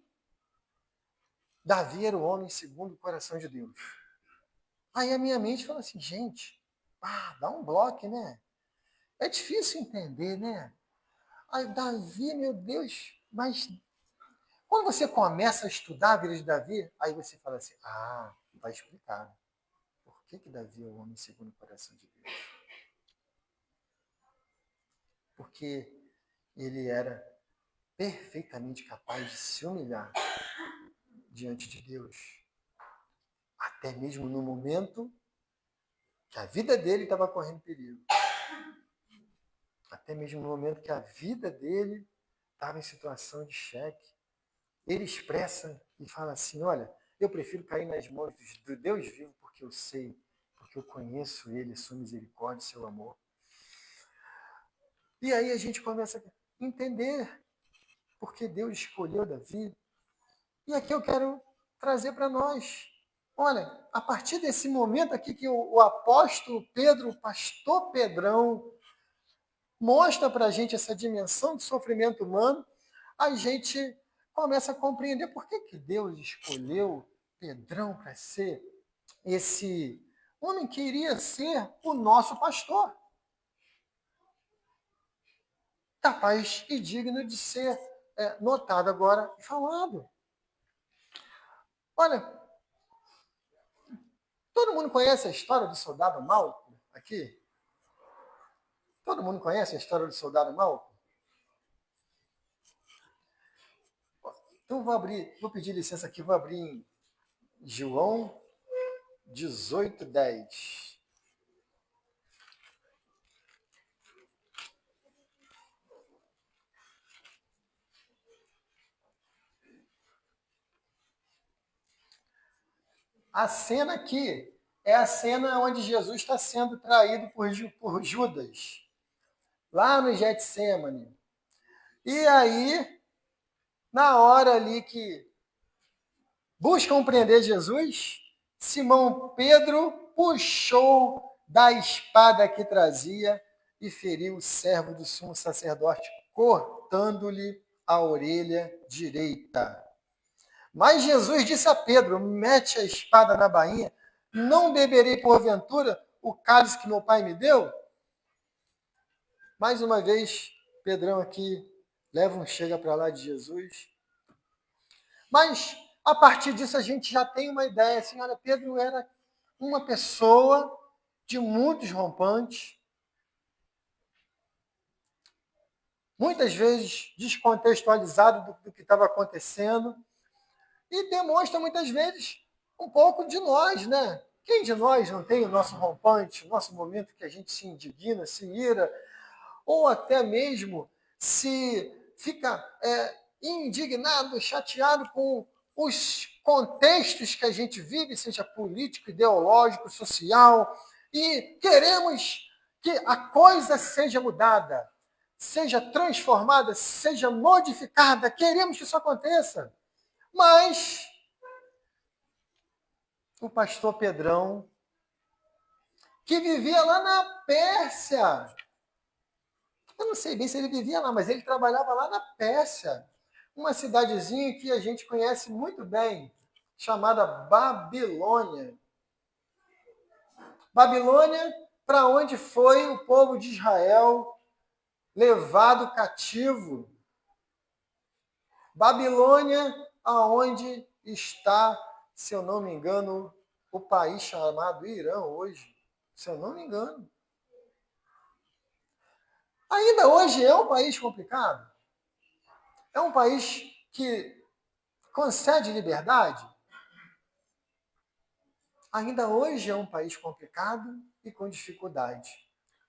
Davi era o homem segundo o coração de Deus. Aí a minha mente fala assim, gente, dá um bloco, né? É difícil entender, né? Aí Davi, meu Deus, mas quando você começa a estudar a vida de Davi, aí você fala assim, vai explicar. Por que Davi é o homem segundo o coração de Deus? Porque ele era perfeitamente capaz de se humilhar diante de Deus. Até mesmo no momento que a vida dele estava correndo perigo. Até mesmo no momento que a vida dele estava em situação de cheque. Ele expressa e fala assim, olha, eu prefiro cair nas mãos do Deus vivo porque eu sei, porque eu conheço Ele, sua misericórdia, seu amor. E aí a gente começa a entender porque Deus escolheu Davi. E aqui eu quero trazer para nós. Olha, a partir desse momento aqui que o apóstolo Pedro, o pastor Pedrão, mostra para a gente essa dimensão de sofrimento humano, a gente começa a compreender por que Deus escolheu Pedrão para ser esse homem que iria ser o nosso pastor. Capaz e digno de ser notado agora e falado. Olha, todo mundo conhece a história do soldado Malco aqui? Todo mundo conhece a história do soldado Malco? Então vou pedir licença aqui, vou abrir em João 18:10. A cena aqui é a cena onde Jesus está sendo traído por Judas, lá no Getsêmani. E aí, na hora ali que buscam prender Jesus, Simão Pedro puxou da espada que trazia e feriu o servo do sumo sacerdote, cortando-lhe a orelha direita. Mas Jesus disse a Pedro: mete a espada na bainha, não beberei porventura o cálice que meu pai me deu? Mais uma vez, Pedrão aqui leva um chega para lá de Jesus. Mas, a partir disso, a gente já tem uma ideia. Assim, olha, Pedro era uma pessoa de muitos rompantes, muitas vezes descontextualizado do que estava acontecendo, e demonstra muitas vezes um pouco de nós, né? Quem de nós não tem o nosso rompante, o nosso momento que a gente se indigna, se ira, ou até mesmo se fica indignado, chateado com os contextos que a gente vive, seja político, ideológico, social, e queremos que a coisa seja mudada, seja transformada, seja modificada, queremos que isso aconteça. Mas o pastor Pedrão, que vivia lá na Pérsia, eu não sei bem se ele vivia lá, mas ele trabalhava lá na Pérsia, uma cidadezinha que a gente conhece muito bem, chamada Babilônia. Babilônia, para onde foi o povo de Israel levado cativo. Babilônia, aonde está, se eu não me engano, o país chamado Irã hoje, se eu não me engano. Ainda hoje é um país complicado? É um país que concede liberdade? Ainda hoje é um país complicado e com dificuldade.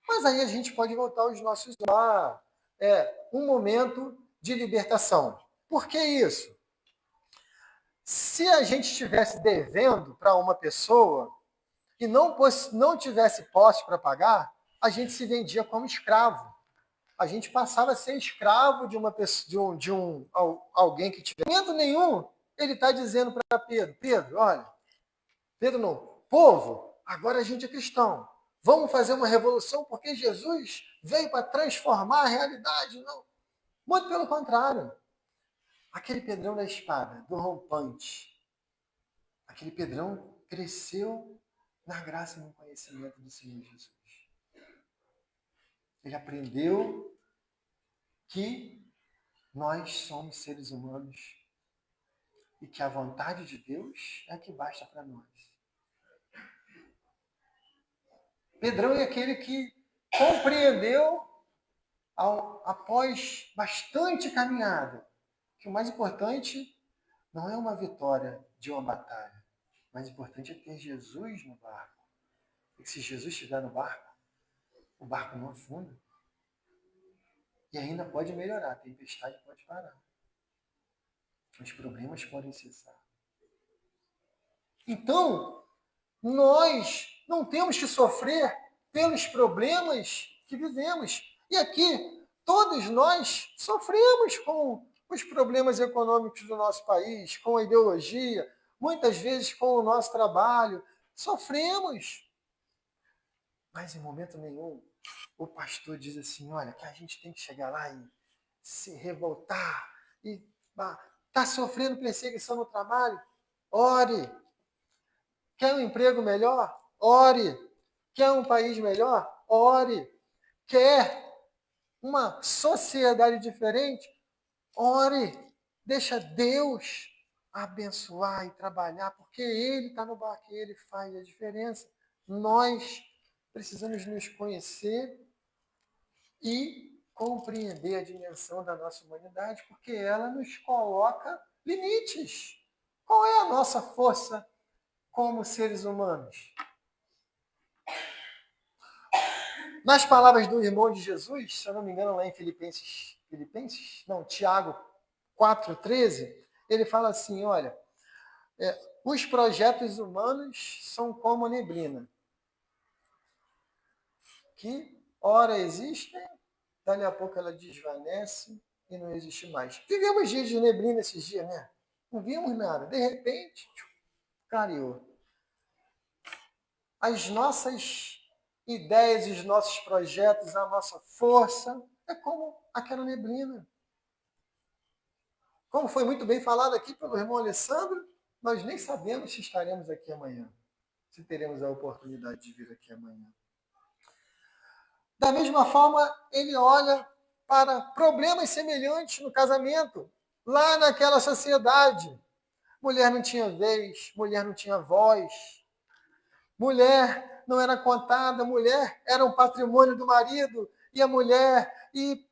Mas aí a gente pode voltar aos nossos lá. É um momento de libertação. Por que isso? Se a gente estivesse devendo para uma pessoa e não tivesse posse para pagar, a gente se vendia como escravo. A gente passava a ser escravo de uma pessoa, alguém que tiver. Em momento nenhum, ele está dizendo para Pedro: Pedro, olha, Pedro não, povo, agora a gente é cristão. Vamos fazer uma revolução porque Jesus veio para transformar a realidade. Não. Muito pelo contrário. Aquele Pedrão da espada, do rompante, aquele Pedrão cresceu na graça e no conhecimento do Senhor Jesus. Ele aprendeu que nós somos seres humanos e que a vontade de Deus é a que basta para nós. Pedrão é aquele que compreendeu, após bastante caminhada, que o mais importante não é uma vitória de uma batalha. O mais importante é ter Jesus no barco. E que se Jesus estiver no barco, o barco não afunda. E ainda pode melhorar, a tempestade pode parar. Os problemas podem cessar. Então, nós não temos que sofrer pelos problemas que vivemos. E aqui, todos nós sofremos com os problemas econômicos do nosso país, com a ideologia, muitas vezes com o nosso trabalho. Sofremos. Mas em momento nenhum, o pastor diz assim, olha, que a gente tem que chegar lá e se revoltar. E está sofrendo perseguição no trabalho? Ore. Quer um emprego melhor? Ore. Quer um país melhor? Ore. Quer uma sociedade diferente? Ore. Deixa Deus abençoar e trabalhar, porque Ele está no barco e Ele faz a diferença. Nós precisamos nos conhecer e compreender a dimensão da nossa humanidade, porque ela nos coloca limites. Qual é a nossa força como seres humanos? Nas palavras do irmão de Jesus, se eu não me engano, lá em Tiago 4,13, ele fala assim, olha, Os projetos humanos são como a neblina, que ora existem, dali a pouco ela desvanece e não existe mais. Vivemos dias de neblina esses dias, né? Não vimos nada. De repente, clareou. As nossas ideias, os nossos projetos, a nossa força, é como aquela neblina. Como foi muito bem falado aqui pelo irmão Alessandro, nós nem sabemos se estaremos aqui amanhã, se teremos a oportunidade de vir aqui amanhã. Da mesma forma, ele olha para problemas semelhantes no casamento, lá naquela sociedade. Mulher não tinha vez, mulher não tinha voz, mulher não era contada, mulher era um patrimônio do marido, e a mulher, e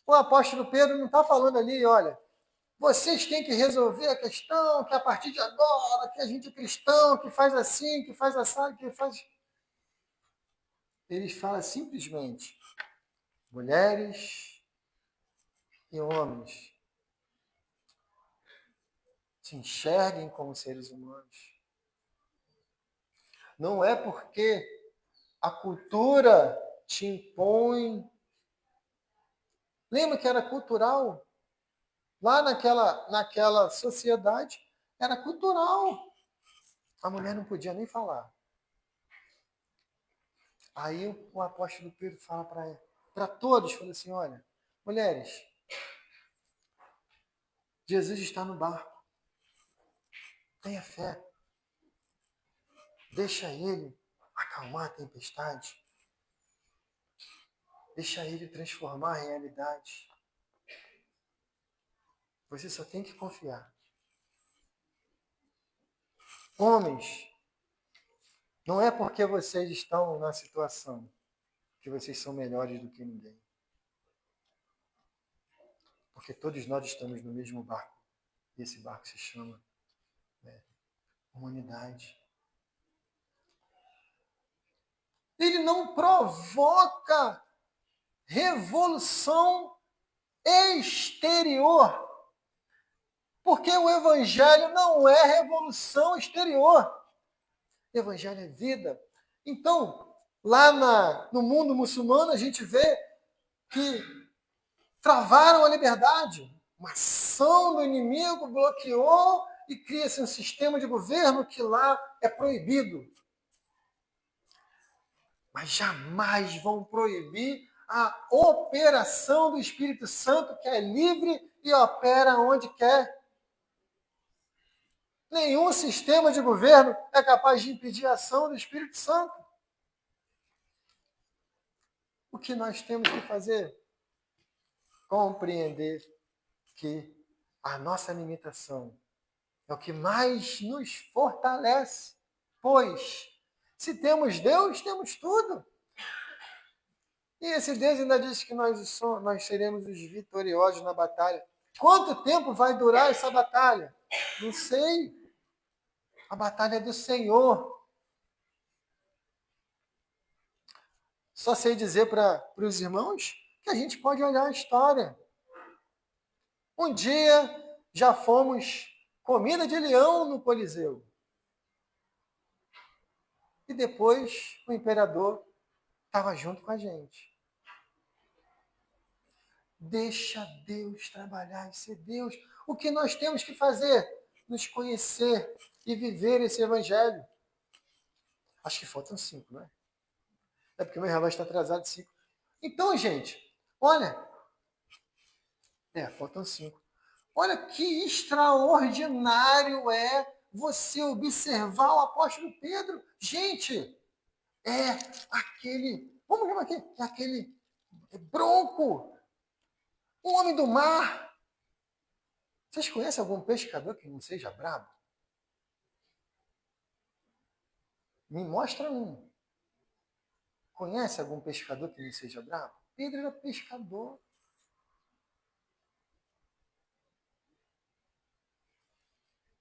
o apóstolo Pedro não está falando ali, olha, vocês têm que resolver a questão, que a partir de agora, que a gente é cristão, que faz assim, que faz assado, que faz... Ele fala simplesmente, mulheres e homens, se enxerguem como seres humanos. Não é porque a cultura te impõe. Lembra que era cultural? Lá naquela sociedade, era cultural. A mulher não podia nem falar. Aí o apóstolo Pedro fala para todos, fala assim, olha, mulheres, Jesus está no barco. Tenha fé. Deixa ele acalmar a tempestade. Deixa ele transformar a realidade. Você só tem que confiar. Homens, não é porque vocês estão na situação que vocês são melhores do que ninguém. Porque todos nós estamos no mesmo barco. E esse barco se chama humanidade. Ele não provoca revolução exterior. Porque o evangelho não é revolução exterior. O evangelho é vida. Então, lá no mundo muçulmano, a gente vê que travaram a liberdade. Uma ação do inimigo bloqueou e cria-se um sistema de governo que lá é proibido. Mas jamais vão proibir a operação do Espírito Santo, que é livre e opera onde quer. Nenhum sistema de governo é capaz de impedir a ação do Espírito Santo. O que nós temos que fazer? Compreender que a nossa limitação é o que mais nos fortalece. Pois, se temos Deus, temos tudo. E esse Deus ainda diz que nós seremos os vitoriosos na batalha. Quanto tempo vai durar essa batalha? Não sei. A batalha é do Senhor. Só sei dizer para os irmãos que a gente pode olhar a história. Um dia já fomos comida de leão no Coliseu. E depois o imperador estava junto com a gente. Deixa Deus trabalhar e ser Deus. O que nós temos que fazer? Nos conhecer e viver esse evangelho. Acho que faltam 5, não é? É porque meu relógio está atrasado de 5. Então, gente, olha. Faltam 5. Olha que extraordinário é você observar o apóstolo Pedro. Gente, é aquele, vamos chamar aqui, é aquele bronco, o homem do mar. Vocês conhecem algum pescador que não seja brabo? Me mostra um. Conhece algum pescador que não seja brabo? Pedro era pescador.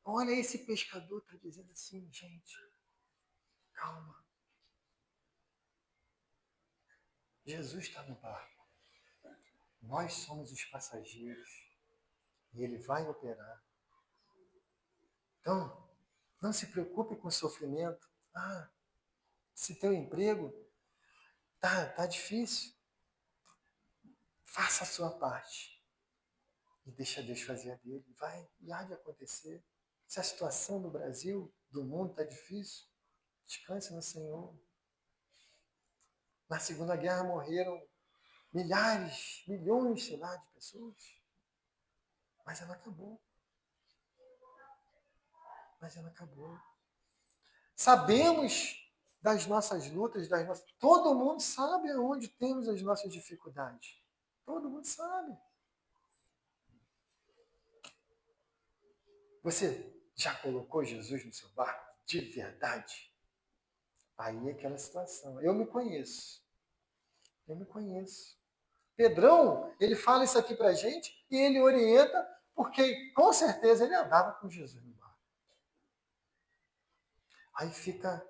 Olha, esse pescador está dizendo assim, gente, calma. Jesus está no barco. Nós somos os passageiros. E ele vai operar. Então, Não se preocupe com o sofrimento. Ah, se teu emprego tá difícil, faça a sua parte. E deixa Deus fazer a dele. Vai, e há de acontecer. Se a situação do Brasil, do mundo está difícil, descanse no Senhor. Na Segunda Guerra morreram milhares, milhões, sei lá, de pessoas. Mas ela acabou. Mas ela acabou. Sabemos das nossas lutas, todo mundo sabe aonde temos as nossas dificuldades. Todo mundo sabe. Você já colocou Jesus no seu barco? De verdade? Aí é aquela situação. Eu me conheço. Eu me conheço. Pedrão, ele fala isso aqui pra gente e ele orienta porque, com certeza, ele andava com Jesus no barco. Aí fica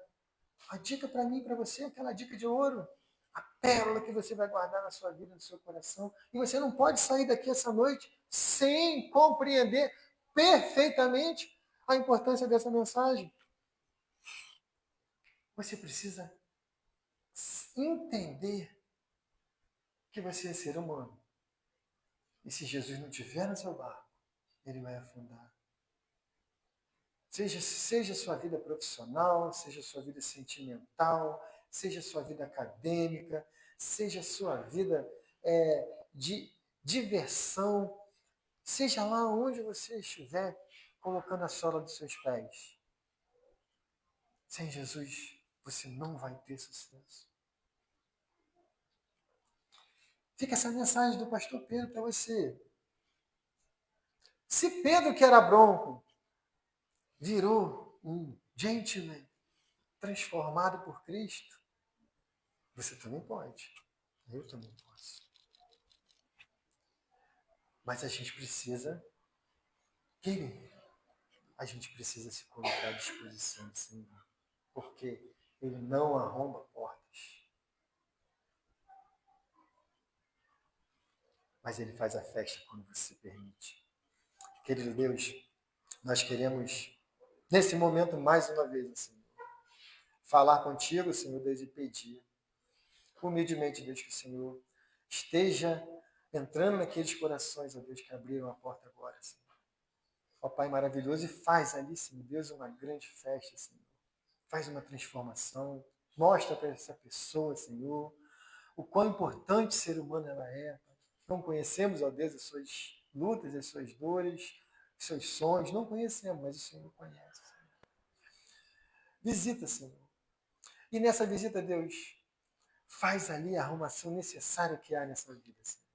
a dica para mim e para você, aquela dica de ouro. A pérola que você vai guardar na sua vida, no seu coração. E você não pode sair daqui essa noite sem compreender perfeitamente a importância dessa mensagem. Você precisa entender que você é ser humano. E se Jesus não estiver no seu barco, ele vai afundar. Seja a sua vida profissional, seja a sua vida sentimental, seja a sua vida acadêmica, seja a sua vida de diversão, seja lá onde você estiver colocando a sola dos seus pés. Sem Jesus, você não vai ter sucesso. Fica essa mensagem do pastor Pedro para você. Se Pedro, que era bronco, virou um gentleman transformado por Cristo, você também pode. Eu também posso. Mas a gente precisa querer. A gente precisa se colocar à disposição do Senhor. Porque Ele não arromba portas. Mas Ele faz a festa quando você permite. Querido Deus, nós queremos, nesse momento, mais uma vez, Senhor, falar contigo, Senhor Deus, e pedir, humildemente, Deus, que o Senhor esteja entrando naqueles corações, ó Deus, que abriram a porta agora, Senhor. Ó Pai maravilhoso, e faz ali, Senhor Deus, uma grande festa, Senhor. Faz uma transformação, mostra para essa pessoa, Senhor, o quão importante ser humano ela é. Não conhecemos, ó Deus, as suas lutas, as suas dores, os seus sonhos, não conhecemos, mas o Senhor conhece, Senhor. Visita, Senhor. E nessa visita, Deus, faz ali a arrumação necessária que há nessa vida, Senhor.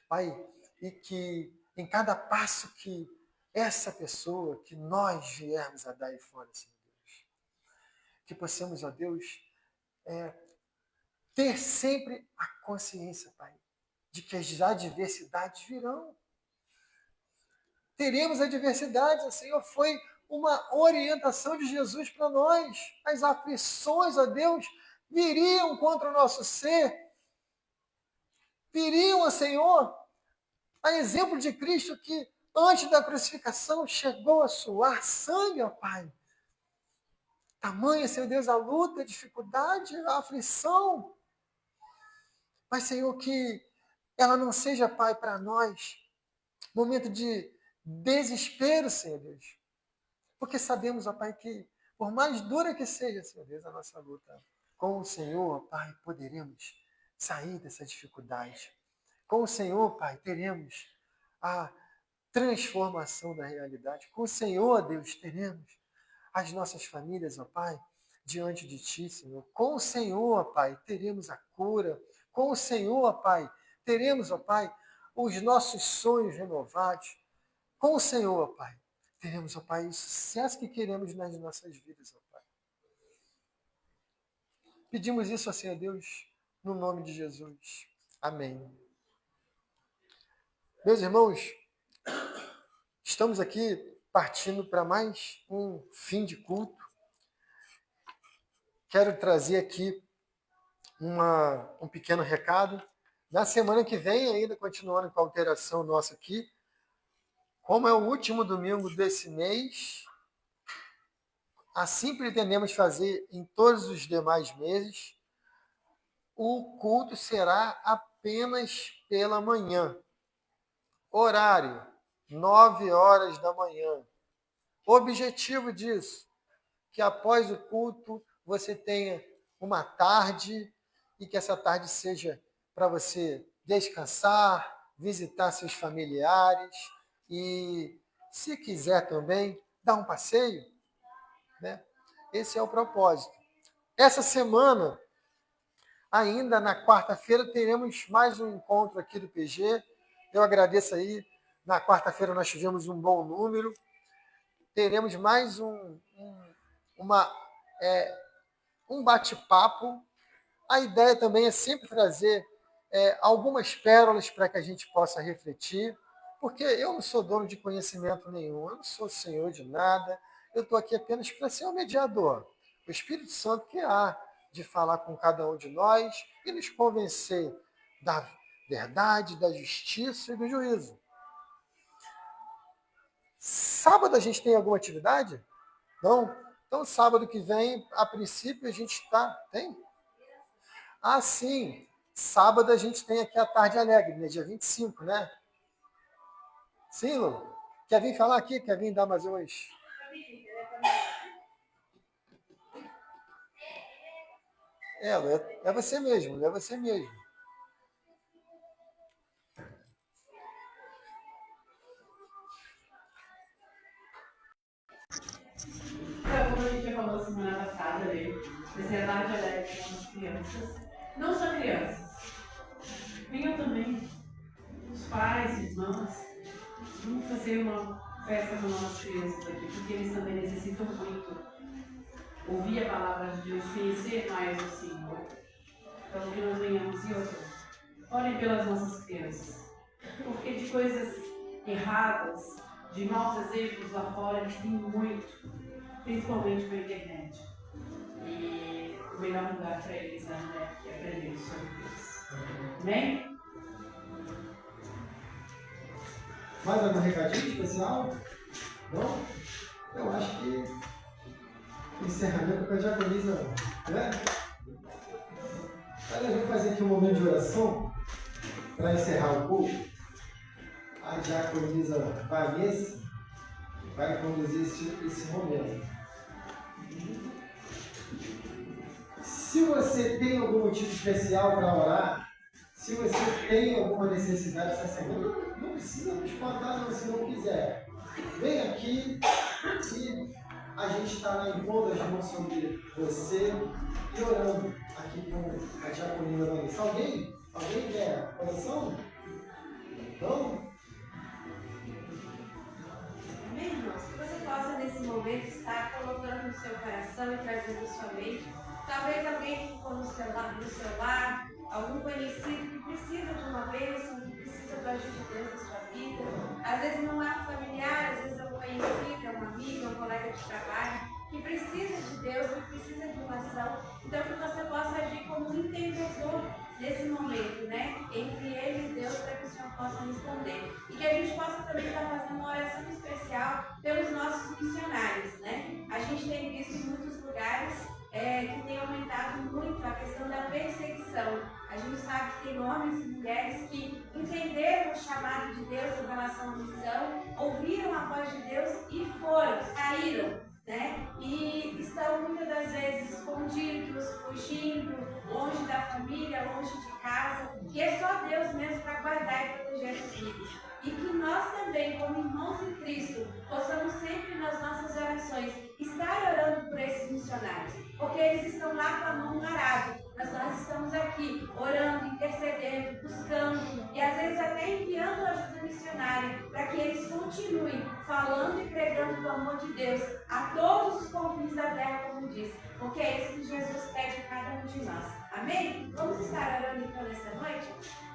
Pai, e que em cada passo que essa pessoa, que nós viermos a dar aí fora, Senhor Deus, que possamos, ó Deus, ter sempre a consciência, Pai, de que as adversidades virão. Teremos adversidades, Senhor, foi uma orientação de Jesus para nós. As aflições, ó Deus, viriam contra o nosso ser. Viriam, Senhor, a exemplo de Cristo que, antes da crucificação, chegou a suar sangue, ó Pai. Tamanha, Senhor Deus, a luta, a dificuldade, a aflição. Mas, Senhor, que ela não seja, Pai, para nós, momento de desespero, Senhor Deus. Porque sabemos, ó Pai, que por mais dura que seja, Senhor Deus, a nossa luta, com o Senhor, ó Pai, poderemos sair dessa dificuldade. Com o Senhor, Pai, teremos a transformação da realidade. Com o Senhor, Deus, teremos as nossas famílias, ó Pai, diante de Ti, Senhor. Com o Senhor, ó Pai, teremos a cura. Com o Senhor, ó Pai, teremos, ó Pai, os nossos sonhos renovados. Com o Senhor, ó Pai, teremos, ó Pai, o sucesso que queremos nas nossas vidas, ó Pai. Pedimos isso, ó Senhor Deus, no nome de Jesus. Amém. Meus irmãos, estamos aqui partindo para mais um fim de culto. Quero trazer aqui um pequeno recado. Na semana que vem, ainda continuando com a alteração nossa aqui, como é o último domingo desse mês, assim pretendemos fazer em todos os demais meses. O culto será apenas pela manhã. Horário, 9 horas da manhã. Objetivo disso, que após o culto você tenha uma tarde e que essa tarde seja para você descansar, visitar seus familiares e, se quiser também, dar um passeio, né? Esse é o propósito. Essa semana, ainda na quarta-feira, teremos mais um encontro aqui do PG. Eu agradeço aí. Na quarta-feira nós tivemos um bom número. Teremos mais um bate-papo. A ideia também é sempre trazer algumas pérolas para que a gente possa refletir, porque eu não sou dono de conhecimento nenhum, eu não sou senhor de nada, eu estou aqui apenas para ser um mediador. O Espírito Santo que há de falar com cada um de nós e nos convencer da verdade, da justiça e do juízo. Sábado a gente tem alguma atividade? Não? Então, sábado que vem, a princípio, a gente está... Tem? Ah, sim. Sábado a gente tem aqui a Tarde Alegre, né? Dia 25, né? Sim, Lu? Quer vir falar aqui? Quer vir dar mais umas... Lu, é você mesmo, é você mesmo. Então, como a gente já falou semana passada, né? Essa é a Tarde Alegre com as crianças. Não só crianças. Venham também os pais, irmãos. Vamos fazer uma festa com nossas crianças aqui, porque eles também necessitam muito ouvir a palavra de Deus, conhecer mais o Senhor. Então, que nós venhamos e outra. Orem pelas nossas crianças. Porque de coisas erradas, de maus exemplos lá fora, eles têm muito. Principalmente com a internet. E o melhor lugar para eles ainda é que aprender sobre Deus. Amém? Mais algum recadinho especial? Não? Eu acho que o encerramento com a diaconisa, né? Olha, eu vou fazer aqui um momento de oração para encerrar o culto. A diaconisa Vanessa vai conduzir esse momento. Se você tem algum motivo especial para orar, se você tem alguma necessidade essa semana, não precisa nos contar se você não quiser. Vem aqui e a gente está impondo as mãos sobre você e orando aqui com a diaconisa Vanessa. Alguém quer oração? Então, Amém, irmãos? Que você possa, nesse momento, estar colocando no seu coração e trazendo à sua mente. Talvez alguém que ficou no seu lar, algum conhecido que precisa de uma bênção, que precisa do ajuda de Deus na sua vida. Às vezes não é um familiar, às vezes é um conhecido, é um amigo, é um colega de trabalho, que precisa de Deus, que precisa de uma ação. Então, que você possa agir como um intercessor nesse momento, né? Entre ele e Deus, para que o Senhor possa responder. E que a gente possa também estar fazendo uma oração especial pelos nossos missionários, né? A gente tem visto em muitos lugares que tem aumentado muito a questão da perseguição. A gente sabe que tem homens e mulheres que entenderam o chamado de Deus em relação à missão, ouviram a voz de Deus e foram, saíram, né? E estão muitas das vezes escondidos, fugindo, longe da família, longe de casa, que é só Deus mesmo para guardar e proteger essas vidas. E que nós também, como irmãos em Cristo, possamos sempre nas nossas orações estar orando por esses missionários, porque eles estão lá com a mão arada, mas nós estamos aqui orando, intercedendo, buscando e às vezes até enviando ajuda missionária para que eles continuem falando e pregando o amor de Deus a todos os confins da terra, como diz, porque é isso que Jesus pede a cada um de nós. Amém? Vamos estar orando então nessa noite?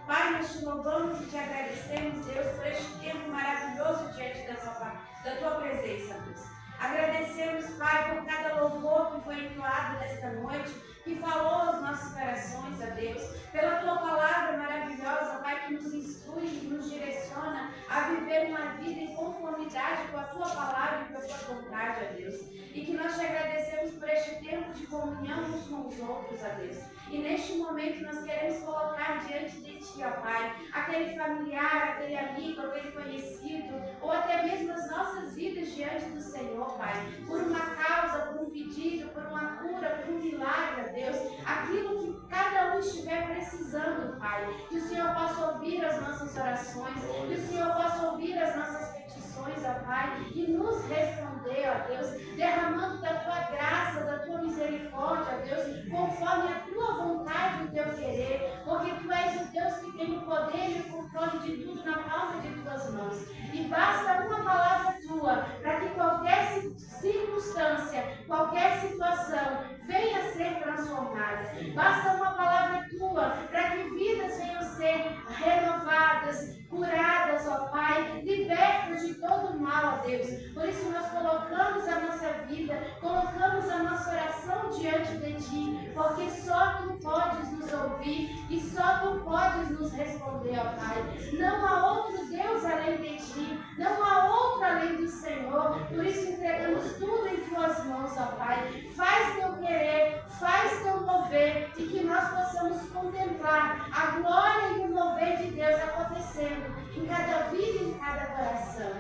Pai, nós te louvamos e te agradecemos, Deus, por este tempo maravilhoso diante da tua presença, Deus. Agradecemos, Pai, por cada louvor que foi entoado nesta noite, que falou aos nossos corações, a Deus, pela tua palavra maravilhosa, Pai, que nos instrui, que nos direciona a viver uma vida em conformidade com a tua palavra e da tua vontade, a Deus. E que nós te agradecemos por este tempo de comunhão uns com os outros, a Deus. E neste momento nós queremos colocar diante de Ti, ó Pai, aquele familiar, aquele amigo, aquele conhecido, ou até mesmo as nossas vidas diante do Senhor, Pai. Por uma causa, por um pedido, por uma cura, por um milagre, a Deus. Aquilo que cada um estiver precisando, Pai. Que o Senhor possa ouvir as nossas orações, que o Senhor possa ouvir as nossas petições, ó Pai, e nos responder, ó Deus, derramando da Tua graça, da Tua misericórdia, ó Deus, conforme a Tua vontade e o Teu querer, porque Tu és o Deus que tem o poder e o controle de tudo na palma de Tuas mãos. E basta uma palavra Tua para que qualquer circunstância, qualquer situação venha a ser transformada. Basta uma palavra Tua para que vidas venham a ser renovadas, curadas, ó Pai, libertas de todo mal, ó Deus. Por isso nós colocamos a nossa vida, colocamos a nossa oração diante de Ti, porque só Tu podes nos ouvir e só Tu podes nos responder, ó Pai. Não há outro Deus além de Ti, não há outro além do Senhor. Por isso entregamos tudo em Tuas mãos, ó Pai. Faz Teu querer, faz Teu mover e que nós possamos contemplar a glória e o mover de Deus acontecendo em cada vida e em cada coração.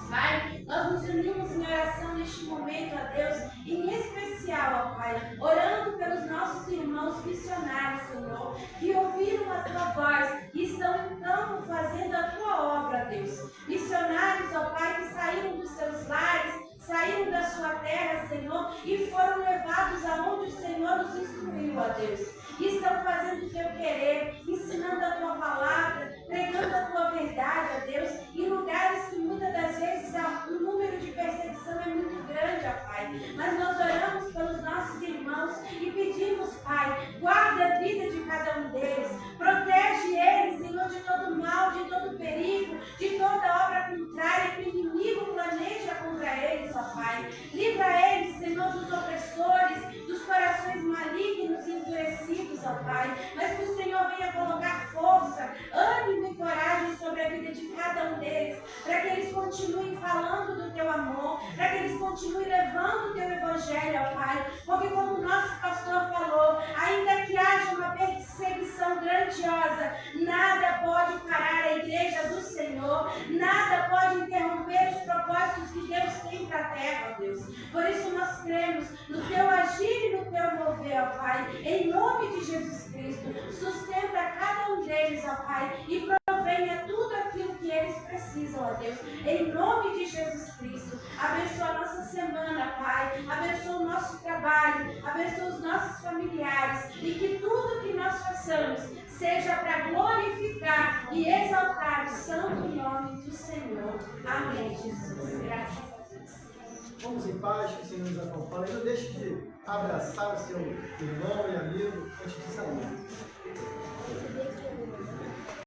Pai, nós nos unimos em oração neste momento, ó Deus, em especial, ó Pai, orando pelos nossos irmãos missionários, Senhor, que ouviram a Tua voz e estão então fazendo a Tua obra, Deus. Missionários, ó Pai, que saíram dos seus lares, saíram da sua terra, Senhor, e foram levados aonde o Senhor os instruiu, ó Deus. E estão fazendo o Teu querer, ensinando a Tua palavra, pregando a Tua verdade, ó Deus, em lugares que muitas das vezes o número de perseguição é muito grande, ó Pai. Mas nós oramos pelos nossos irmãos e pedimos, Pai, guarda a vida de cada um deles, protege eles, Senhor, de todo mal, de todo perigo, de toda obra contrária que o inimigo planeja contra eles, ó Pai. Livra eles, Senhor, dos opressores, dos corações malignos e endurecidos, ó Pai. Mas que o Senhor venha colocar força, ânimo e coragem sobre a vida de cada um deles, para que eles continuem falando do Teu amor, para que eles continuem levando o Teu evangelho, ó Pai. Porque como o nosso pastor falou, ainda que haja uma perseguição grandiosa, nada pode parar a igreja do Senhor, nada pode interromper os propósitos que Deus tem para a terra, ó Deus. Por isso nós cremos no Teu agir e no Teu mover, ó Pai, em nome de Jesus Cristo. Sustenta cada um deles, ó Pai, e provenha tudo aquilo que eles precisam, ó Deus, em nome de Jesus Cristo. Abençoa a nossa semana, Pai, abençoa o nosso trabalho, abençoa os nossos familiares, e que tudo que nós façamos seja para glorificar e exaltar o santo nome do Senhor. Amém, Jesus. Graças a Deus. Vamos em paz, que o Senhor nos acompanhe. Não deixe de abraçar o seu irmão e amigo antes de sair.